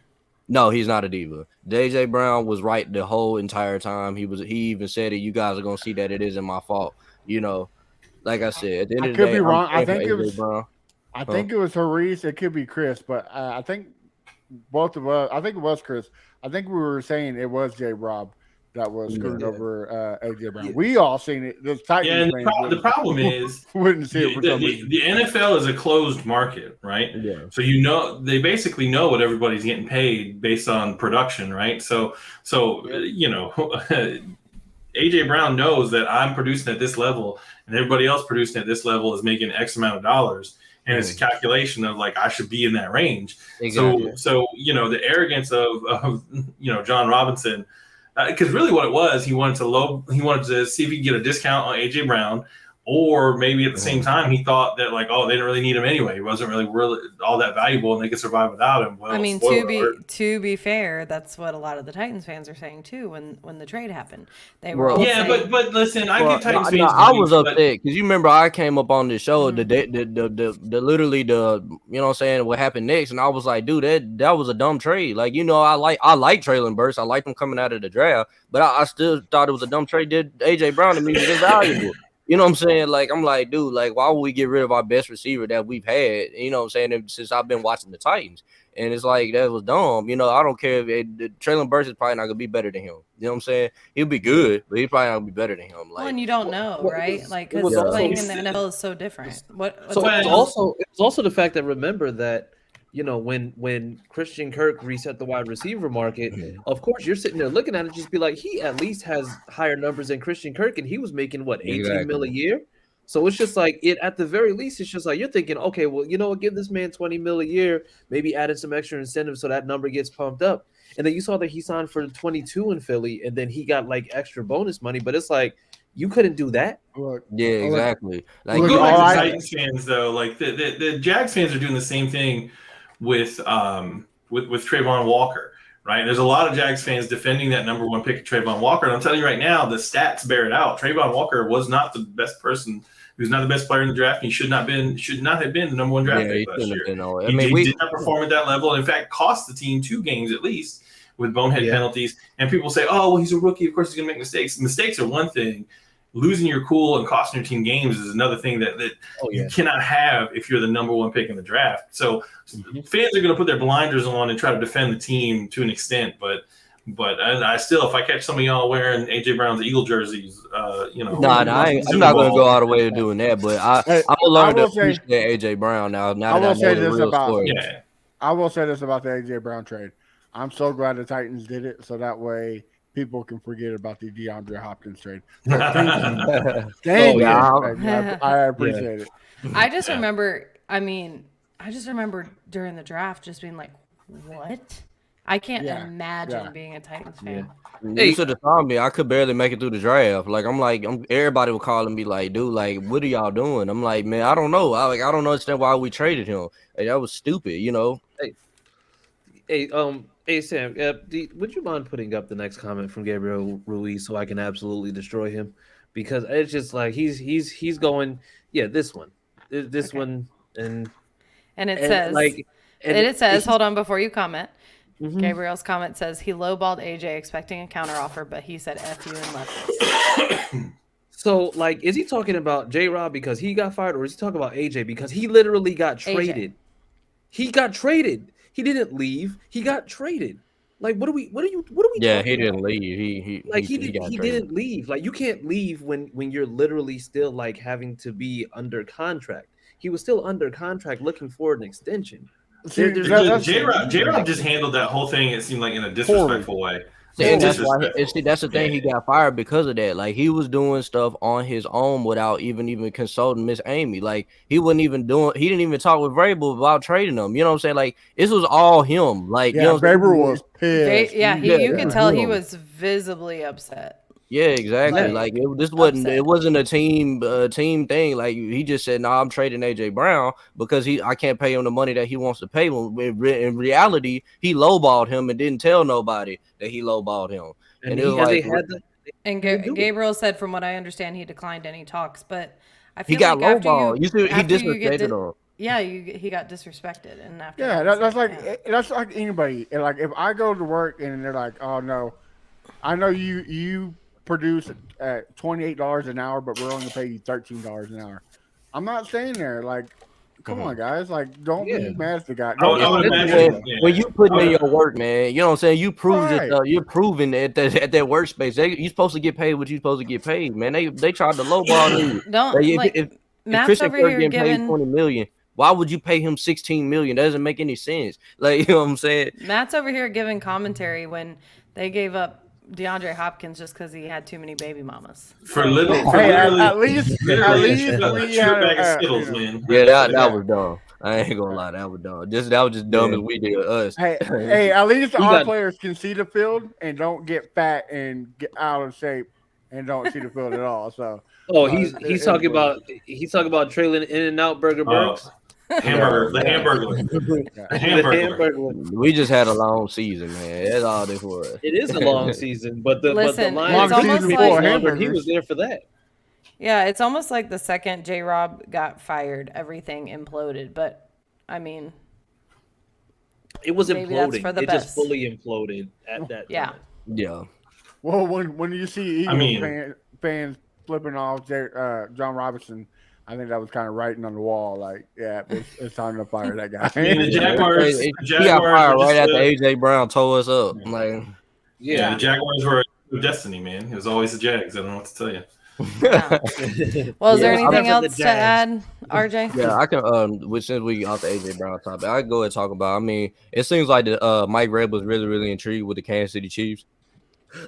No, he's not a diva. AJ Brown was right the whole entire time. He even said it. You guys are gonna see that it isn't my fault. Like I said, at the end of the day, I could be wrong. I think it was Brown.
I think it was Haris. It could be Chris, but I think both of us. I think it was Chris. I think we were saying it was J Rob that was screwing over AJ Brown. We all seen it. The Titans
the problem is
wouldn't see it for some reason.
The NFL is a closed market, right?
Yeah.
So they basically know what everybody's getting paid based on production, right? So AJ Brown knows that I'm producing at this level, and everybody else producing at this level is making X amount of dollars. And it's a calculation of like, I should be in that range. Exactly. So the arrogance of John Robinson, because really what it was, he wanted to see if he could get a discount on AJ Brown, or maybe at the same time he thought that like, oh, they didn't really need him anyway. He wasn't really all that valuable, and they could survive without him. Well,
I mean, to be fair, that's what a lot of the Titans fans are saying too. When the trade happened, they were
but listen, I get Titans fans.
I was upset because you remember I came up on the show the literally what happened next, and I was like, dude, that was a dumb trade. Like, I like Treylon Burks. I liked him coming out of the draft, but I still thought it was a dumb trade. Did AJ Brown to me was valuable. You know what I'm saying? Like, I'm like, dude, like, why would we get rid of our best receiver that we've had, since I've been watching the Titans? And it's like, that was dumb. I don't care if Treylon Burks is probably not going to be better than him. You know what I'm saying? He'll be good, but he's probably not going to be better than him. Like,
and you don't know, right? Like, because playing in the NFL is so different. It's
also the fact that, remember that, when Christian Kirk reset the wide receiver market, of course you're sitting there looking at it, just be like, he at least has higher numbers than Christian Kirk, and he was making 18 mil a year. So it's just like, at the very least, it's just like you're thinking, okay, well, you know what, give this man 20 mil a year, maybe added some extra incentives so that number gets pumped up. And then you saw that he signed for 22 in Philly, and then he got like extra bonus money. But it's like, You couldn't do that.
Look,
Yeah, exactly. Like
Look,
Go
all
back to
right.
Titans fans though, like the Jags fans are doing the same thing with Trayvon Walker, right? There's a lot of Jags fans defending that number 1 pick of Trayvon Walker, and I'm telling you right now, the stats bear it out. Trayvon Walker was not the best person. He was not the best player in the draft. And he should not have been the number 1 draft pick last year. He did not perform at that level, and in fact, cost the team 2 games at least with bonehead penalties. And people say, "Oh, well, he's a rookie. Of course, he's going to make mistakes." Mistakes are one thing. Losing your cool and costing your team games is another thing that you cannot have if you're the number 1 pick in the draft. So fans are going to put their blinders on and try to defend the team to an extent. But I still, if I catch some of y'all wearing AJ Brown's Eagle jerseys, I'm
not going to go all the way to doing that. But I will learn to appreciate AJ Brown now. Now that I know the real story.
Yeah. I will say this about the AJ Brown trade. I'm so glad the Titans did it, so that way people can forget about the DeAndre Hopkins trade. Thank you. I appreciate it.
I just remember, during the draft just being like, what? I can't imagine being a Titans fan.
You should have told me. I could barely make it through the draft. Everybody was calling me like, dude, like, what are y'all doing? I'm like, man, I don't know. I don't understand why we traded him. Like, that was stupid, you know.
Hey Sam, would you mind putting up the next comment from Gabriel Ruiz so I can absolutely destroy him? Because it's just like he's going, this one, and
it says, hold on before you comment. Gabriel's comment says he lowballed AJ expecting a counteroffer, but he said F you and left.
So, like, is he talking about J-Rob because he got fired, or is he talking about AJ because he literally got traded? He got traded. He didn't leave. He got traded. Like, what are we?
Yeah, he didn't leave. He
didn't leave. Like, you can't leave when you're literally still like having to be under contract. He was still under contract, looking for an extension.
J-Rob just handled that whole thing. It seemed like in a disrespectful way.
And that's the thing. He got fired because of that. Like, he was doing stuff on his own without even consulting Miss Amy. Like, he didn't even talk with Vrabel about trading him. You know what I'm saying? Like, this was all him. Like, you know,
Vrabel was pissed.
You can tell he was visibly upset.
Yeah, exactly. Like it wasn't a team thing. Like, he just said, "No, I'm trading AJ Brown because I can't pay him the money that he wants to pay him." In reality, he lowballed him and didn't tell nobody that he lowballed him. And
Gabriel said, from what I understand, he declined any talks. But I feel
he got lowballed. He disrespected him.
Yeah, he got disrespected, and after
that's like anybody. And like, if I go to work and they're like, "Oh no, I know you produce at $28 an hour, but we're only going to pay you $13 an hour." I'm not staying there. Like, come on, guys. Like, don't be mad at the guy.
When you put in your work, man, you know what I'm saying? You proved it. You're proving at that workspace. You're supposed to get paid what you're supposed to get paid, man. They tried to lowball you. If Christian Kirk getting paid $20 million, why would you pay him $16 million? That doesn't make any sense. Like, you know what I'm saying?
Matt's over here giving commentary when they gave up DeAndre Hopkins just because he had too many baby mamas.
At least we had
Skittles, man.
Yeah, that was dumb. I ain't gonna lie, that was dumb. That was just dumb as we did us.
Hey, at least our players can see the field and don't get fat and get out of shape and don't see the field at all. So,
he's talking about trailing In-N-Out Burger Burks.
The hamburger.
We just had a long season, man. That's all this was.
It is a long season, but the
Listen,
line he was there for that.
Yeah, it's almost like the second J-Rob got fired, everything imploded. But I mean,
it was imploding. It just fully imploded at that time.
Yeah.
Well, when you see Eagles fans flipping off John Robinson, I think that was kind of writing on the wall. Like, it's time to fire that guy.
The Jaguars
got fired right after AJ Brown tore us up. Like,
the Jaguars were destiny, man. It was always the Jags. I don't know what to tell you.
Well, is there anything else to add, RJ?
Yeah, I can. Since we off the AJ Brown topic, I can go ahead and talk about. I mean, it seems like the Mike Reb was really, really intrigued with the Kansas City Chiefs.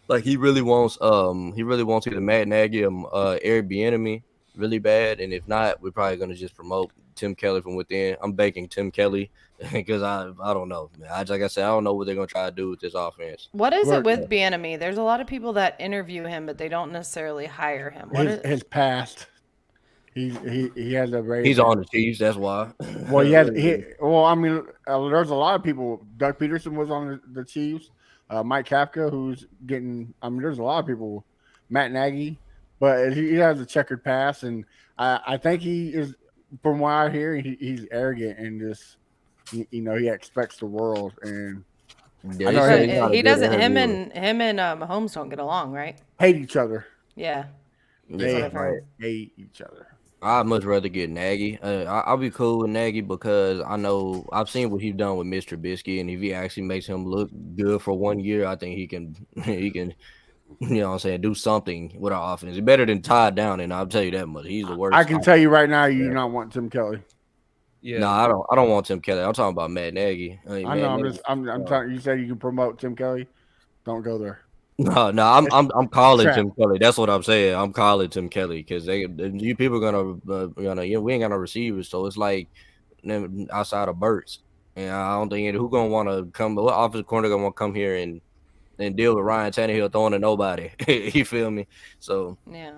Like, he really wants either Matt Nagy or Eric Bieniemy really bad, and if not, we're probably gonna just promote Tim Kelly from within. I'm baking Tim Kelly because I don't know, man. Like I said, I don't know what they're gonna try to do with this offense.
What is it
Look,
with Bieniemy? There's a lot of people that interview him, but they don't necessarily hire him. What
his past. He has a very.
He's on the Chiefs, that's why.
Well, well, I mean, there's a lot of people. Doug Peterson was on the Chiefs. Mike Kafka, who's getting. I mean, there's a lot of people. Matt Nagy, but he has a checkered past, and I think he is. From what I hear, he's arrogant and just, you know, he expects the world, and
Yeah,
I know
said he's not a
he
good
doesn't. Him
interviewer.
and Mahomes don't get along, right?
hate each other.
Yeah.
They
what I've heard.
hate each other.
I'd much rather get Nagy. I'll be cool with Nagy because I know I've seen what he's done with Mr. Trubisky, and if he actually makes him look good for 1 year, I think he can, you know what I'm saying, do something with our offense. It's better than Todd Downing, I'll tell you that much. He's the worst.
I can tell you right now, you do not want Tim Kelly.
Yeah.
No, I don't want Tim Kelly. I'm talking about Matt Nagy.
I know. I'm talking. You said you can promote Tim Kelly. Don't go there.
No, I'm calling
Trap.
Tim Kelly. That's what I'm saying. I'm calling Tim Kelly because you people are gonna we ain't got no receivers, so it's like them outside of Burks, and I don't think who gonna want to come. What offensive corner gonna want to come here and deal with Ryan Tannehill throwing to nobody? You feel me? So
Yeah.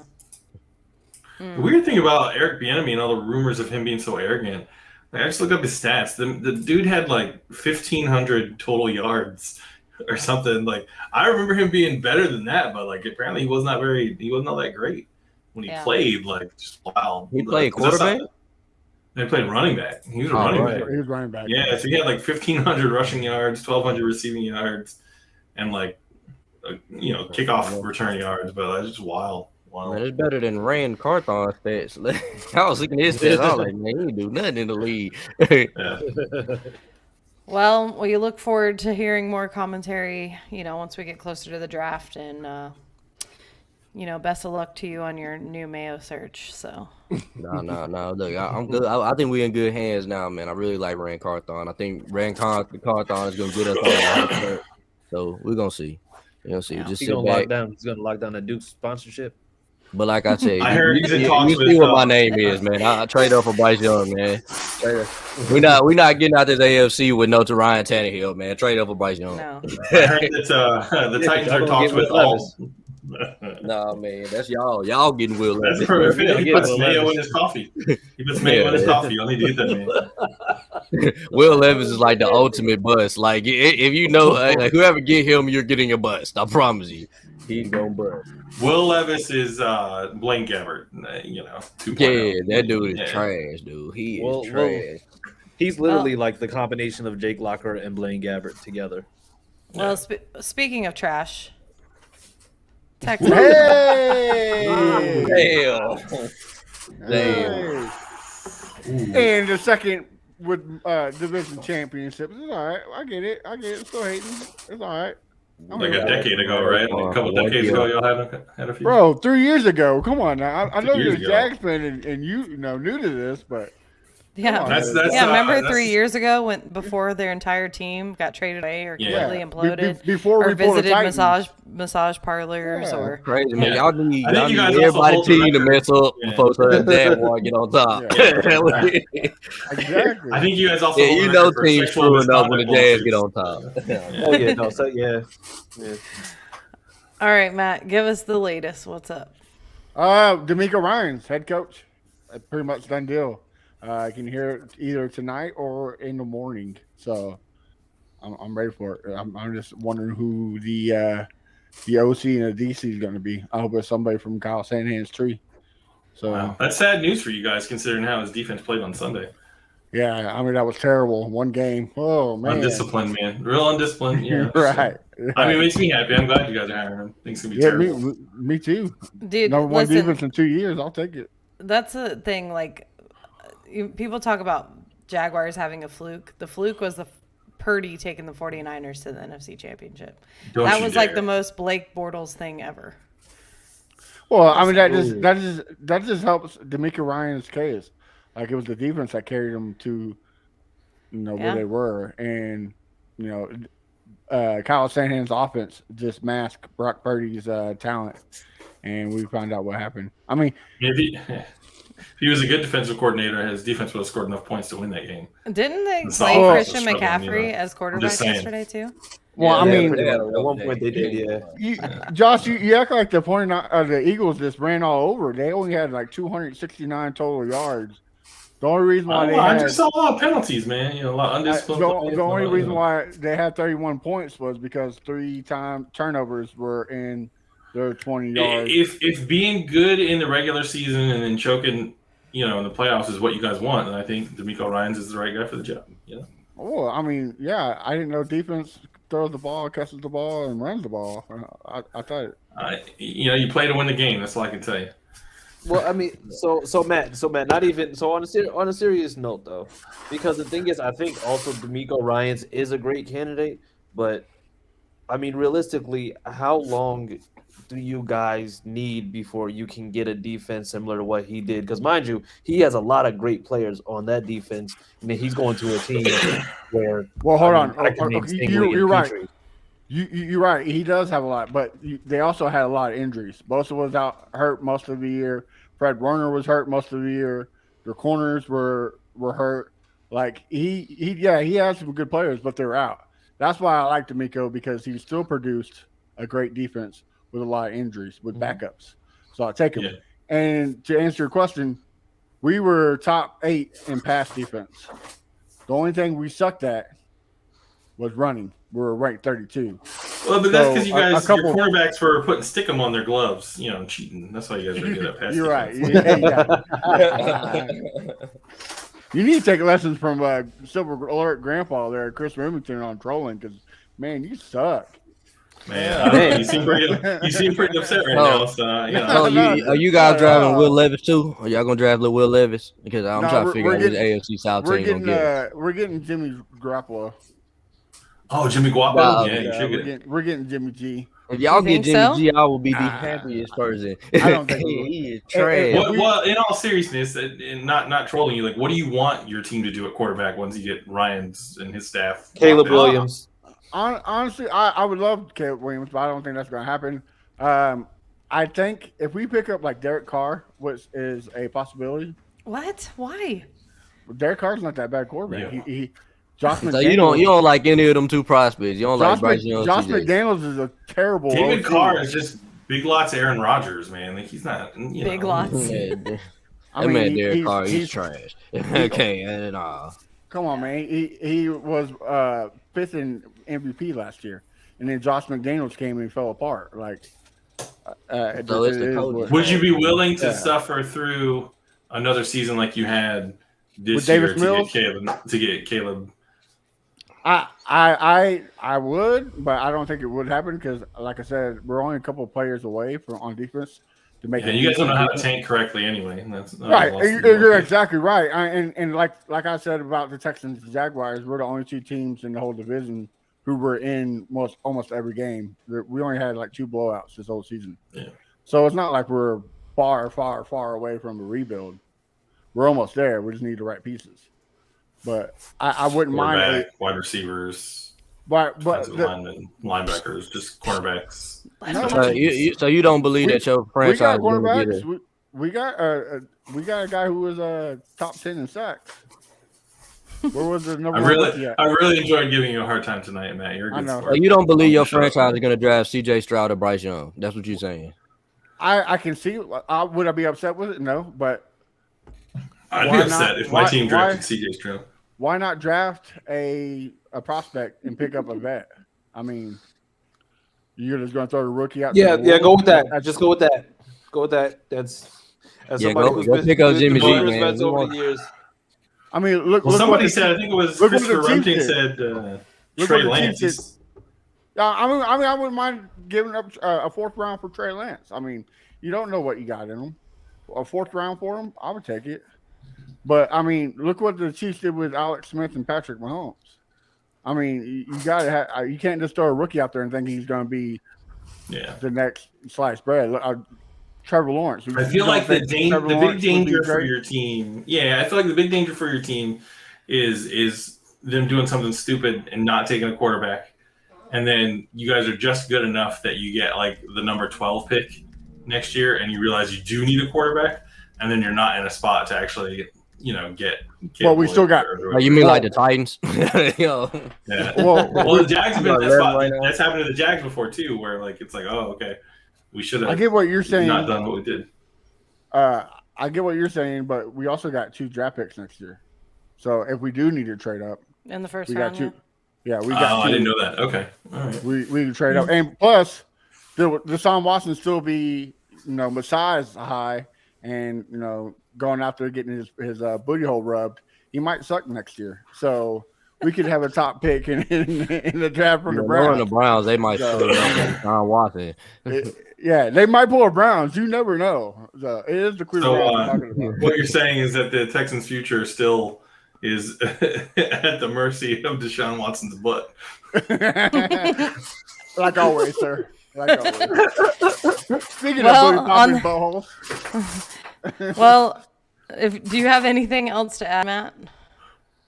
The weird thing about Eric Bieniemy and all the rumors of him being so arrogant, I just look up his stats. The dude had like 1,500 total yards or something. Like I remember him being better than that, but like apparently he was not that great when he played. Like just wow.
he played quarterback.
They played running back. He was a running back.
He was running back.
Yeah, so he had like 1,500 rushing yards, 1,200 receiving yards, and like kickoff return yards. But that's just wild. Wow.
Man, it's better than Rand Carthon's stats. I was looking at his stats. I was like, man, he didn't do nothing in the league.
Yeah.
Well, we look forward to hearing more commentary, once we get closer to the draft. And, best of luck to you on your new Mayo search. So.
No. Look, I'm good. I think we're in good hands now, man. I really like Rand Carthon. I think Rand Carthon is going to get us on the hot. So we're going to see. We're going to see.
Yeah.
Just
He's
sit
gonna
back.
lock down. He's gonna lock down the Duke sponsorship.
But like I said,
I heard he's in
you
talks
see
with,
what my name is, man. I trade up for Bryce Young, man. We not getting out this AFC with no to Ryan Tannehill, man. Trade up for Bryce Young.
No.
I heard that the Titans are talks with all.
No, man, that's y'all. Y'all getting Will
That's
Levis.
perfect. He
Yeah,
puts
Will
mayo
Levis.
in his coffee. He puts mayo in his coffee. You only do that, man.
Will Levis is like the ultimate bust. Like if you know, like, whoever get him, you're getting a bust. I promise you, he's gonna bust.
Will Levis is Blaine Gabbert. 2.0.
Yeah, that dude is
Yeah.
trash, dude. He is
Well,
trash.
He's literally like the combination of Jake Locker and Blaine Gabbert together.
Well, speaking of trash, Texas.
Hey!
Damn.
Hey! And the second with division championship. It's all right. I get it. Still hating. It's all right.
Like a decade ago, right? Like a couple decades ago, y'all had a few.
Bro, 3 years ago. Come on now. I know
2
you're
years
a
ago.
Jags fan and you know new to this, but
Yeah.
That's
Remember
that's-
3 years ago before their entire team got traded away or
Yeah.
completely imploded,
before
or
we pulled the
visited
Titans.
massage parlors,
Yeah.
or
Crazy, man.
Yeah.
Y'all need,
I think
y'all
you
need
guys also
everybody
hold the
team to
record.
mess up
Yeah.
before the Jaguar get on top.
Exactly.
I think you guys also.
Yeah,
hold the
you know
record for
teams
sexual
screwing up when the
misconduct
Jazz get on
lawsuits.
top.
Oh yeah, no, so yeah.
all right, Matt, give us the latest. What's up?
D'Amico Ryans, head coach. Pretty much done deal. I can hear it either tonight or in the morning. So I'm ready for it. I'm just wondering who the OC and the DC is going to be. I hope it's somebody from Kyle Shanahan's tree. So
Wow. That's sad news for you guys, considering how his defense played on Sunday.
yeah, I mean that was terrible. One game. Oh man,
Undisciplined, man. Real undisciplined. Yeah.
right.
I mean, it makes me happy. I'm glad you guys are hiring him. Things can be
Yeah,
terrible.
me too.
Dude,
Number one
listen,
defense in 2 years. I'll take it.
that's the thing. Like, people talk about Jaguars having a fluke. The fluke was the Purdy taking the 49ers to the NFC Championship.
Don't
That
you
was like
dare.
the most Blake Bortles thing ever.
Well, I mean that just helps D'Amico Ryan's case. Like it was the defense that carried them to,
Yeah.
where they were, and Kyle Shanahan's offense just masked Brock Purdy's talent, and we found out what happened. I mean,
Maybe he was a good defensive coordinator, his defense would have scored enough points to win that game.
Didn't they
It's
play
all
Christian
struggling,
McCaffrey
you know.
as
I'm
quarterback
just saying.
yesterday too?
Well, I mean,
pretty much. At one point they did,
Josh, you act like the Eagles just ran all over. They only had like 269 total yards. The only reason why they
I
had
just saw a lot of penalties, man. You know, a lot of undisciplined plays,
the only
you
reason
know.
why they had 31 points was because 3 turnovers were in their 20 yards.
If being good in the regular season and then choking, you know, in the playoffs is what you guys want, then I think D'Amico Ryans is the right guy for the job. You know.
Well, I mean, yeah, I didn't know defense throws the ball, catches the ball, and runs the ball. I thought,
You know, you play to win the game. That's all I can tell you.
Well, I mean, so Matt, not even so on a serious note though, because the thing is, I think also D'Amico Ryans is a great candidate, but I mean, realistically, how long do you guys need before you can get a defense similar to what he did? Because mind you, he has a lot of great players on that defense, and then he's going to a team where.
well, hold
I mean,
on,
I can name Stingley
you're
and
right.
Petrie.
You're right. He does have a lot, but they also had a lot of injuries. Bosa was out hurt most of the year. Fred Warner was hurt most of the year. Their corners were hurt. Like he had some good players, but they were out. That's why I like D'Amico, because he still produced a great defense with a lot of injuries with backups. So I take him.
Yeah.
And to answer your question, we were top 8 in pass defense. The only thing we sucked at was running. We were ranked 32.
Well, but that's
So,
because you
a
guys,
couple-
your quarterbacks were putting stickum on their gloves, you know, cheating. That's why you guys are good at passing.
You're right. Yeah. You need to take lessons from Silver Alert Grandpa there, Chris Remington, on trolling, because, man, you suck.
Man, you seem pretty upset right now. So, you know.
So are you guys driving Will Levis too? Are y'all gonna draft little Will Levis? Because I'm trying to figure out which AFC South team gonna get.
We're getting Jimmy Garoppolo.
Oh, Jimmy Guapo.
Wow.
Yeah, you
Yeah,
should get it.
we're getting Jimmy G.
If y'all
You
get
think
Jimmy
so?
G, I will be the happiest person.
I don't think we will.
he is trash.
Well, in all seriousness, and not trolling you, like, what do you want your team to do at quarterback once you get Ryan's and his staff?
Caleb
locked in?
Williams.
Honestly, I would love Caleb Williams, but I don't think that's going to happen. I think if we pick up like Derek Carr, which is a possibility,
What? Why?
Derek Carr's not that bad quarterback.
Yeah.
Josh
So
McDaniels,
you don't like any of them two prospects. You don't like
Josh,
Bryce Young.
Josh
CJ.
McDaniels is a terrible.
David
OC.
Carr is just big lots Aaron Rodgers, man. Like, he's not, you
Big
know.
lots.
Yeah,
I
that
mean,
man Derek Carr, he's
he's
trash. Okay, and
Come on, man. He was 5th in MVP last year, and then Josh McDaniels came and fell apart. Like,
So it's the coach.
Would you be willing to
Yeah.
suffer through another season like you had this
With
year
Davis Mills?
to get Caleb?
I would, but I don't think it would happen because, like I said, we're only a couple of players away from on defense to make
Yeah,
it.
you guys don't know how to tank correctly anyway. That's
Right,
lost
you're exactly right. And like I said about the Texans and Jaguars, we're the only 2 teams in the whole division who were in almost every game. We only had like 2 blowouts this whole season.
Yeah.
So it's not like we're far away from a rebuild. We're almost there. We just need the right pieces. But I wouldn't mind.
Quarterback, wide receivers,
But
defensive linemen, linebackers, just cornerbacks.
so you don't believe that your
we
franchise
got
is gonna get
cornerbacks. We got a guy who was top 10 in sacks. Where was the number?
I
one rookie at?
really enjoyed giving you a hard time tonight, Matt. You're a
I
good
know.
sport.
So you don't believe your
Shut up.
franchise is going to draft C.J. Stroud or Bryce Young? That's what you're saying.
I can see. Would I be upset with it? No, but
I'd
why
be upset
not?
if my team drafted
Why-
CJ Stroud.
why not draft a prospect and pick up a vet? I mean, you're just going to throw the rookie out.
Yeah,
to the
yeah, go with
wolves?
that. Just go with that. Go with that. That's as
Yeah,
somebody
go-
who's
go
been
pick up
been
Jimmy G,
Warriors
man.
vets
We
over
want-
the years.
I mean, look.
Well,
look
somebody
what
said, I think it was
look what the
Christopher
Chiefs
Rumpkin
did.
said
Look
Trey
what the
Lance.
Chiefs
He's-
I mean, I wouldn't mind giving up a 4th round for Trey Lance. I mean, you don't know what you got in him. A 4th round for him, I would take it. But I mean, look what the Chiefs did with Alex Smith and Patrick Mahomes. I mean, you got to you can't just throw a rookie out there and think he's going to be
Yeah.
the next sliced bread. Look, Trevor Lawrence.
I feel like the big danger for your team. Yeah, I feel like the big danger for your team is them doing something stupid and not taking a quarterback, and then you guys are just good enough that you get like the number 12 pick next year, and you realize you do need a quarterback. and then you're not in a spot to actually, get.
Well, we still got.
Oh, you mean like the Titans? Yo.
Yeah.
Well,
Well, the Jags have been in that
Red
spot.
right now.
That's happened to the Jags before too, where like it's like, oh, okay, we should
I
have
get what you're saying.
not done what we did.
I get what you're saying, but we also got 2 draft picks next year. So if we do need to trade up,
In the first
we
round.
got 2.
Yeah.
Yeah, we got 2.
I didn't know that. Okay, all right.
We can trade up, and plus, Deshaun Watson still be Messiah's high, and going out there getting his booty hole rubbed. He might suck next year, so we could have a top pick in the draft from the
Knowing
Browns.
the Browns, they might
So-
show up John Watson.
Yeah, they might pull a Browns. You never know. So it is the Cleveland
So,
Browns we're talking about.
What you're saying is that the Texans' future still is at the mercy of Deshaun Watson's butt.
Like always, sir. Like always. Speaking
Well,
of booty popping buttholes,
Well, do you have anything else to add, Matt?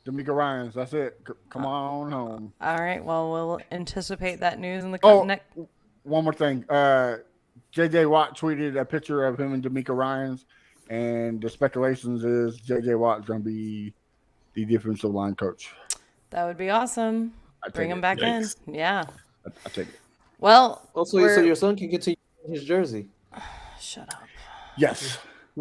D'Amico Ryans, that's it. Come on home.
All right. Well, we'll anticipate that news in the
Oh,
next.
one more thing. JJ Watt tweeted a picture of him and D'Amico Ryans, and the speculations is JJ Watt's going to be the defensive line coach.
That would be awesome.
I take
Bring him
it.
back
Yikes.
in. Yeah.
I take it.
Well,
Also,
we're-
so your son can continue his jersey.
shut up.
Yes.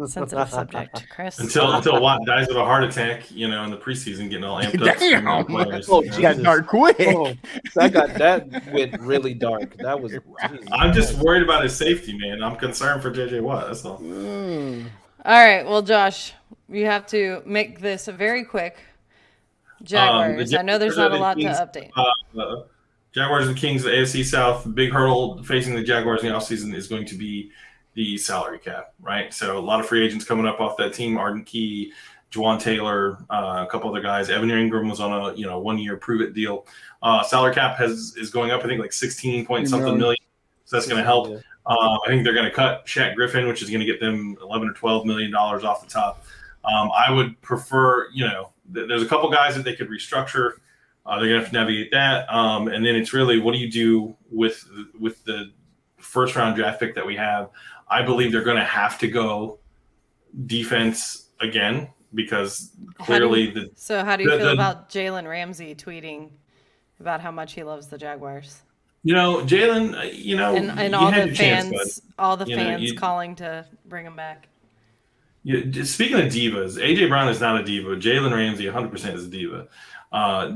Sensitive subject, Chris.
Until Watt dies of a heart attack, in the preseason, getting all amped up.
Damn.
Players.
Oh,
You know.
Got
Jesus.
dark quick.
Oh, that went really dark. That was. Jesus.
I'm just worried about his safety, man. I'm concerned for JJ Watt. That's all.
All right. Well, Josh, you have to make this very quick. Jaguars. I know there's not a lot to update.
Jaguars and Kings, the AFC South. The big hurdle facing the Jaguars in the offseason is going to be the salary cap, right? So a lot of free agents coming up off that team. Arden Key, Juwan Taylor, a couple other guys. Evan Ingram was on a 1 year prove it deal. Salary cap is going up. I think like 16 point something million. So that's going to help.
Yeah.
I think they're going to cut Shaq Griffin, which is going to get them $11 or $12 million off the top. I would prefer, there's a couple guys that they could restructure. They're going to have to navigate that. And then it's really, what do you do with the first round draft pick that we have? I believe they're going to have to go defense again because clearly
So how do you feel about Jalen Ramsey tweeting about how much he loves the Jaguars?
Jalen,
And
you
all
had
the
your chance, bud.
fans, all the
You know,
fans
you-
calling to bring him back.
Speaking of divas, AJ Brown is not a diva. Jalen Ramsey 100% is a diva.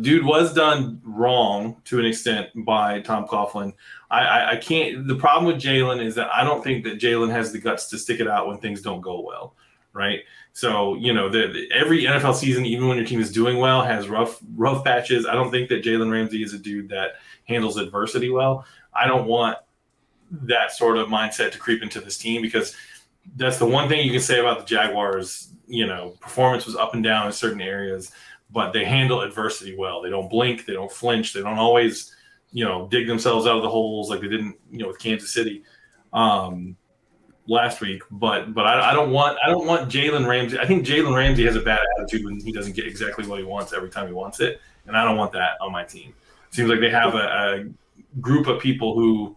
Dude was done wrong to an extent by Tom Coughlin. I can't. The problem with Jalen is that I don't think that Jalen has the guts to stick it out when things don't go well, right? So every NFL season, even when your team is doing well, has rough patches. I don't think that Jalen Ramsey is a dude that handles adversity well. I don't want that sort of mindset to creep into this team because that's the one thing you can say about the Jaguars. Performance was up and down in certain areas, but they handle adversity well. They don't blink. They don't flinch. They don't always, dig themselves out of the holes like they didn't, with Kansas City last week. But I don't want Jalen Ramsey. I think Jalen Ramsey has a bad attitude when he doesn't get exactly what he wants every time he wants it, and I don't want that on my team. It seems like they have a group of people who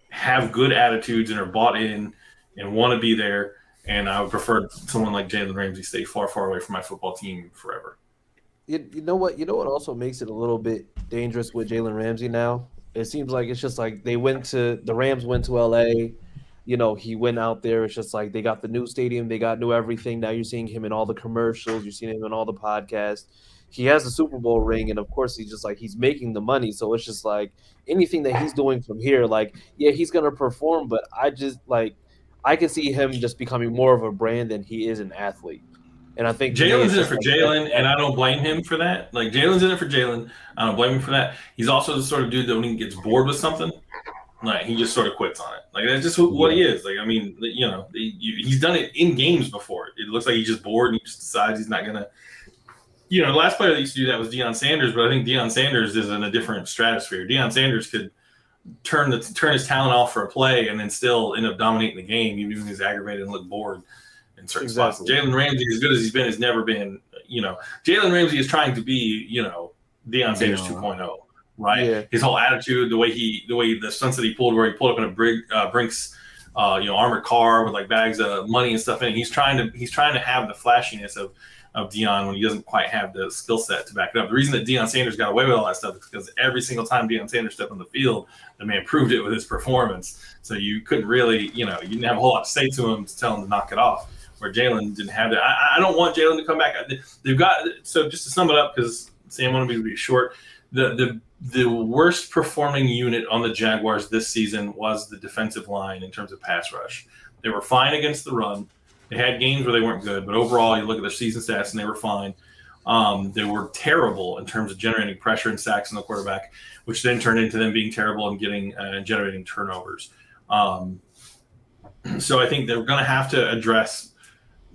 have good attitudes and are bought in and want to be there. And I would prefer someone like Jalen Ramsey stay far, far away from my football team forever.
You know what? You know what also makes it a little bit dangerous with Jalen Ramsey now? It seems like it's just like the Rams went to LA. He went out there. It's just like they got the new stadium, they got new everything. Now you're seeing him in all the commercials, you're seeing him in all the podcasts. He has a Super Bowl ring, and of course he's making the money. So it's just like anything that he's doing from here, he's gonna perform, but I can see him just becoming more of a brand than he is an athlete. And I think
Jalen's in it for Jalen, and I don't blame him for that. Like, Jalen's in it for Jalen. I don't blame him for that. He's also the sort of dude that when he gets bored with something, he just sort of quits on it. Like, that's just what he is. Like, I mean, he's done it in games before. It looks like he's just bored and he just decides he's not going to. The last player that used to do that was Deion Sanders, but I think Deion Sanders is in a different stratosphere. Deion Sanders could turn his talent off for a play and then still end up dominating the game, even when he's aggravated and look bored in certain spots. Jalen Ramsey, as good as he's been, has never been. Jalen Ramsey is trying to be, Deion Sanders 2.0, right?
Yeah.
His whole attitude, the way the stunts that he pulled, where he pulled up in a Brinks armored car with like bags of money and stuff in it. He's trying to have the flashiness of Deion when he doesn't quite have the skill set to back it up. The reason that Deion Sanders got away with all that stuff is because every single time Deion Sanders stepped on the field, the man proved it with his performance. So you couldn't really, you didn't have a whole lot to say to him to tell him to knock it off. Where Jalen didn't have that. I don't want Jalen to come back. They've got, so just to sum it up, because Sam wanted me to be short, the worst performing unit on the Jaguars this season was the defensive line in terms of pass rush. They were fine against the run. They had games where they weren't good, but overall, you look at their season stats and they were fine. They were terrible in terms of generating pressure and sacks on the quarterback, which then turned into them being terrible and getting generating turnovers. So I think they're going to have to address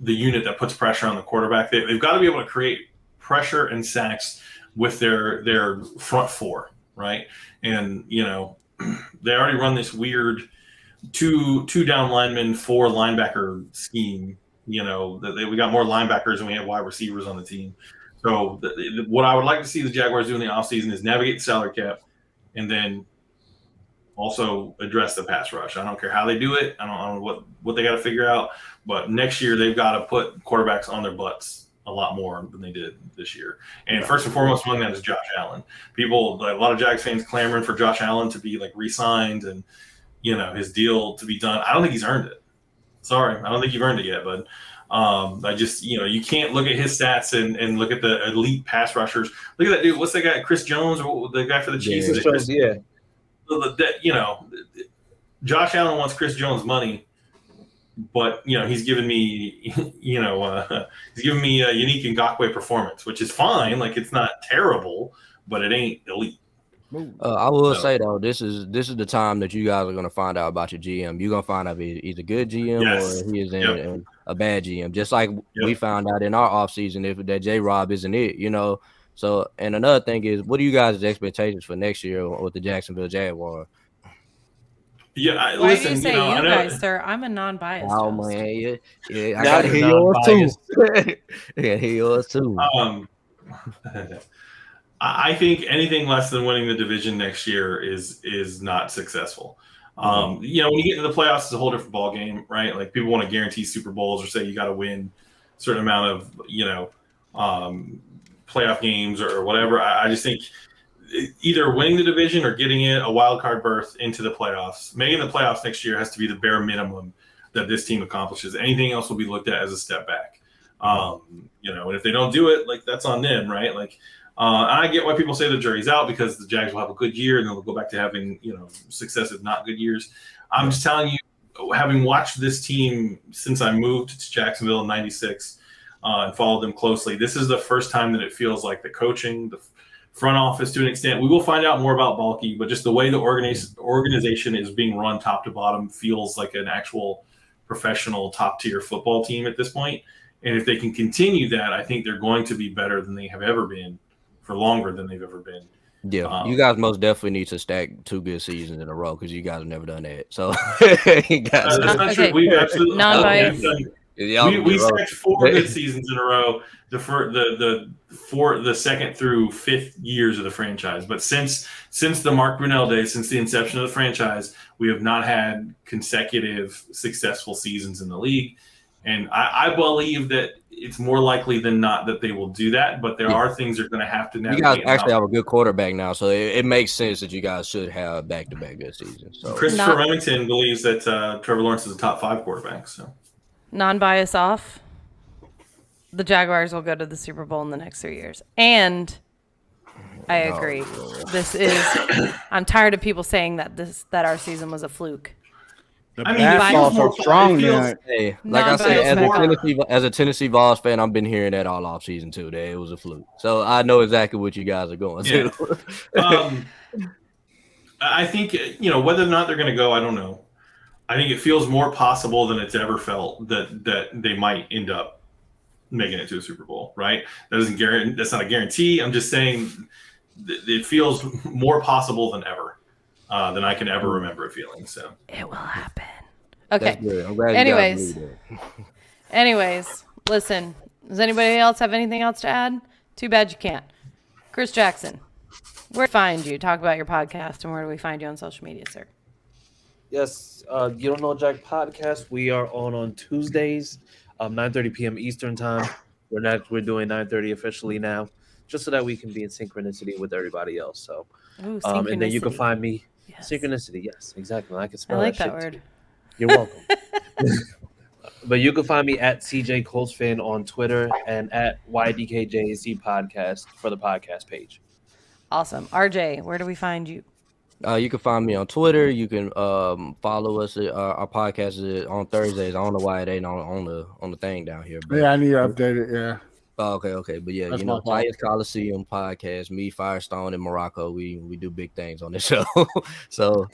the unit that puts pressure on the quarterback. They've got to be able to create pressure and sacks with their front four, right? And they already run this weird two down linemen, 4 linebacker scheme. We got more linebackers than we have wide receivers on the team. So what I would like to see the Jaguars do in the offseason is navigate the salary cap and then also address the pass rush. I don't care how they do it. I don't know what they got to figure out. But next year they've got to put quarterbacks on their butts a lot more than they did this year. And first and foremost among that is Josh Allen. A lot of Jags fans clamoring for Josh Allen to be like re-signed and his deal to be done. I don't think he's earned it. Sorry, I don't think you've earned it yet, bud. I just, you can't look at his stats and look at the elite pass rushers. Look at that dude. What's that guy? Chris Jones, or the guy for the Chiefs?
Yeah.
Josh Allen wants Chris Jones money, but he's given me, he's given me a unique Ngakoue performance, which is fine. Like, it's not terrible, but it ain't elite.
I will say though, this is the time that you guys are going to find out about your GM. You're going to find out if he's a good GM or he is in a bad GM. Just like we found out in our offseason if that J-Rob isn't it, So, and another thing is, what are you guys' expectations for next year with the Jacksonville Jaguars?
Yeah,
Why do you say you guys, sir? I'm a non-biased.
Oh
host.
man, yeah, I gotta hear yours too. Yeah, hear yours too.
I think anything less than winning the division next year is not successful. When you get into the playoffs, it's a whole different ball game, right? Like, people want to guarantee Super Bowls or say you got to win a certain amount of playoff games or whatever. I just think either winning the division or getting a wild card berth into the playoffs, making the playoffs next year has to be the bare minimum that this team accomplishes. Anything else will be looked at as a step back. And if they don't do it, like, that's on them, right? Like, I get why people say the jury's out because the Jags will have a good year and then they'll go back to having, successive not good years. I'm just telling you, having watched this team since I moved to Jacksonville in '96 and followed them closely, this is the first time that it feels like the coaching, the front office to an extent. We will find out more about Balky, but just the way the organization is being run top to bottom feels like an actual professional top-tier football team at this point. And if they can continue that, I think they're going to be better than they have ever been, for longer than they've ever been.
Yeah, you guys most definitely need to stack 2 good seasons in a row because you guys have never done that. So
that's not true. We've absolutely
non-biased.
We stacked 4 good seasons in a row. The second through 5th years of the franchise, but since the Mark Brunell days, since the inception of the franchise, we have not had consecutive successful seasons in the league. And I believe that it's more likely than not that they will do that, but there are things they're going to have to navigate.
You guys actually have a good quarterback now, so it makes sense that you guys should have back-to-back good seasons. So
Christopher Remington believes that Trevor Lawrence is a top 5 quarterback. So
Non-bias off. The Jaguars will go to the Super Bowl in the next 3 years, and I agree. I'm tired of people saying that our season was a fluke.
The basketball's so strong
tonight. Hey, like I said, as a Tennessee Vols fan, I've been hearing that all offseason too. That it was a fluke. So I know exactly what you guys are going through.
I think whether or not they're going to go, I don't know. I think it feels more possible than it's ever felt that they might end up making it to a Super Bowl. Right? That's not a guarantee. I'm just saying it feels more possible than ever. Than I can ever remember it feeling. So
it will happen. Okay.
I'm glad
Anyways, listen. Does anybody else have anything else to add? Too bad you can't. Chris Jackson, where to find you? Talk about your podcast and where do we find you on social media, sir?
Yes, you don't know Jack podcast. We are on Tuesdays, 9:30 p.m. Eastern time. We're doing 9:30 officially now, just so that we can be in synchronicity with everybody else. So,
Ooh,
and then you can
synchronicity.
find me
Yes.
synchronicity. Yes, exactly. I can
I
spell
like
that
that
shit
word.
too. You're welcome. But you can find me at CJ Colesfin on Twitter and at YDKJC podcast for the podcast page.
Awesome. RJ, where do we find you?
You can find me on Twitter. You can follow us. Our podcast is on Thursdays. I don't know why it ain't on the thing down here. But
Yeah, I need to update it. Yeah.
oh, okay. But yeah,
That's
you know,
my fault.
Tyus Coliseum podcast. Me, Firestone, and Morocco. We do big things on this show. So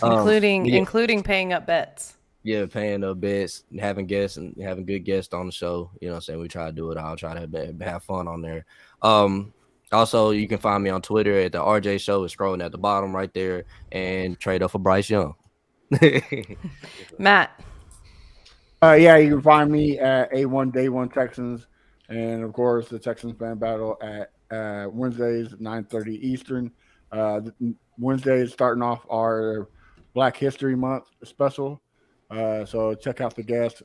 Including paying up bets.
yeah, paying the bets, having guests, and having good guests on the show. You know what I'm saying? We try to do it all, try to have fun on there. Also, you can find me on Twitter at the RJ Show. It's scrolling at the bottom right there, and trade up for Bryce Young.
Matt.
Yeah, you can find me at A1 Day One Texans, and of course the Texans fan battle at Wednesdays 9:30 Eastern. Wednesday is starting off our Black History Month special, so check out the guests.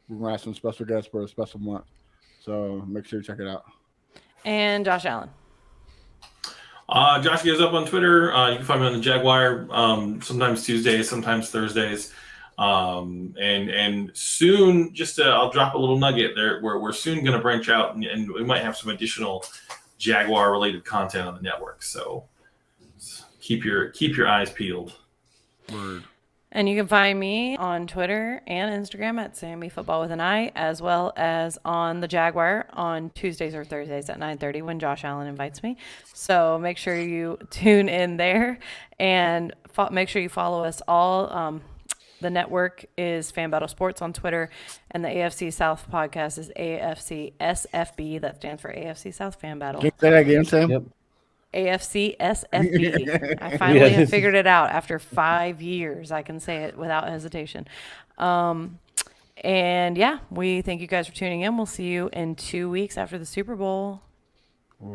We're gonna have some special guests for a special month, so make sure you check it out.
And Josh Allen.
Josh goes up on Twitter. You can find me on the Jaguar. Sometimes Tuesdays, sometimes Thursdays. And soon, I'll drop a little nugget there. We're soon going to branch out, and we might have some additional Jaguar related content on the network. So keep your eyes peeled.
Word.
And you can find me on Twitter and Instagram at Sammy Football with an I, as well as on the Jaguar on Tuesdays or Thursdays at 9:30 when Josh Allen invites me. So make sure you tune in there and make sure you follow us all. The network is Fan Battle Sports on Twitter, and the AFC South podcast is AFC SFB. That stands for AFC South Fan Battle.
Can you say that again, Sam?
Yep.
AFC SFB. I finally have figured it out after 5 years. I can say it without hesitation. And yeah, we thank you guys for tuning in. We'll see you in 2 weeks after the Super Bowl.
Have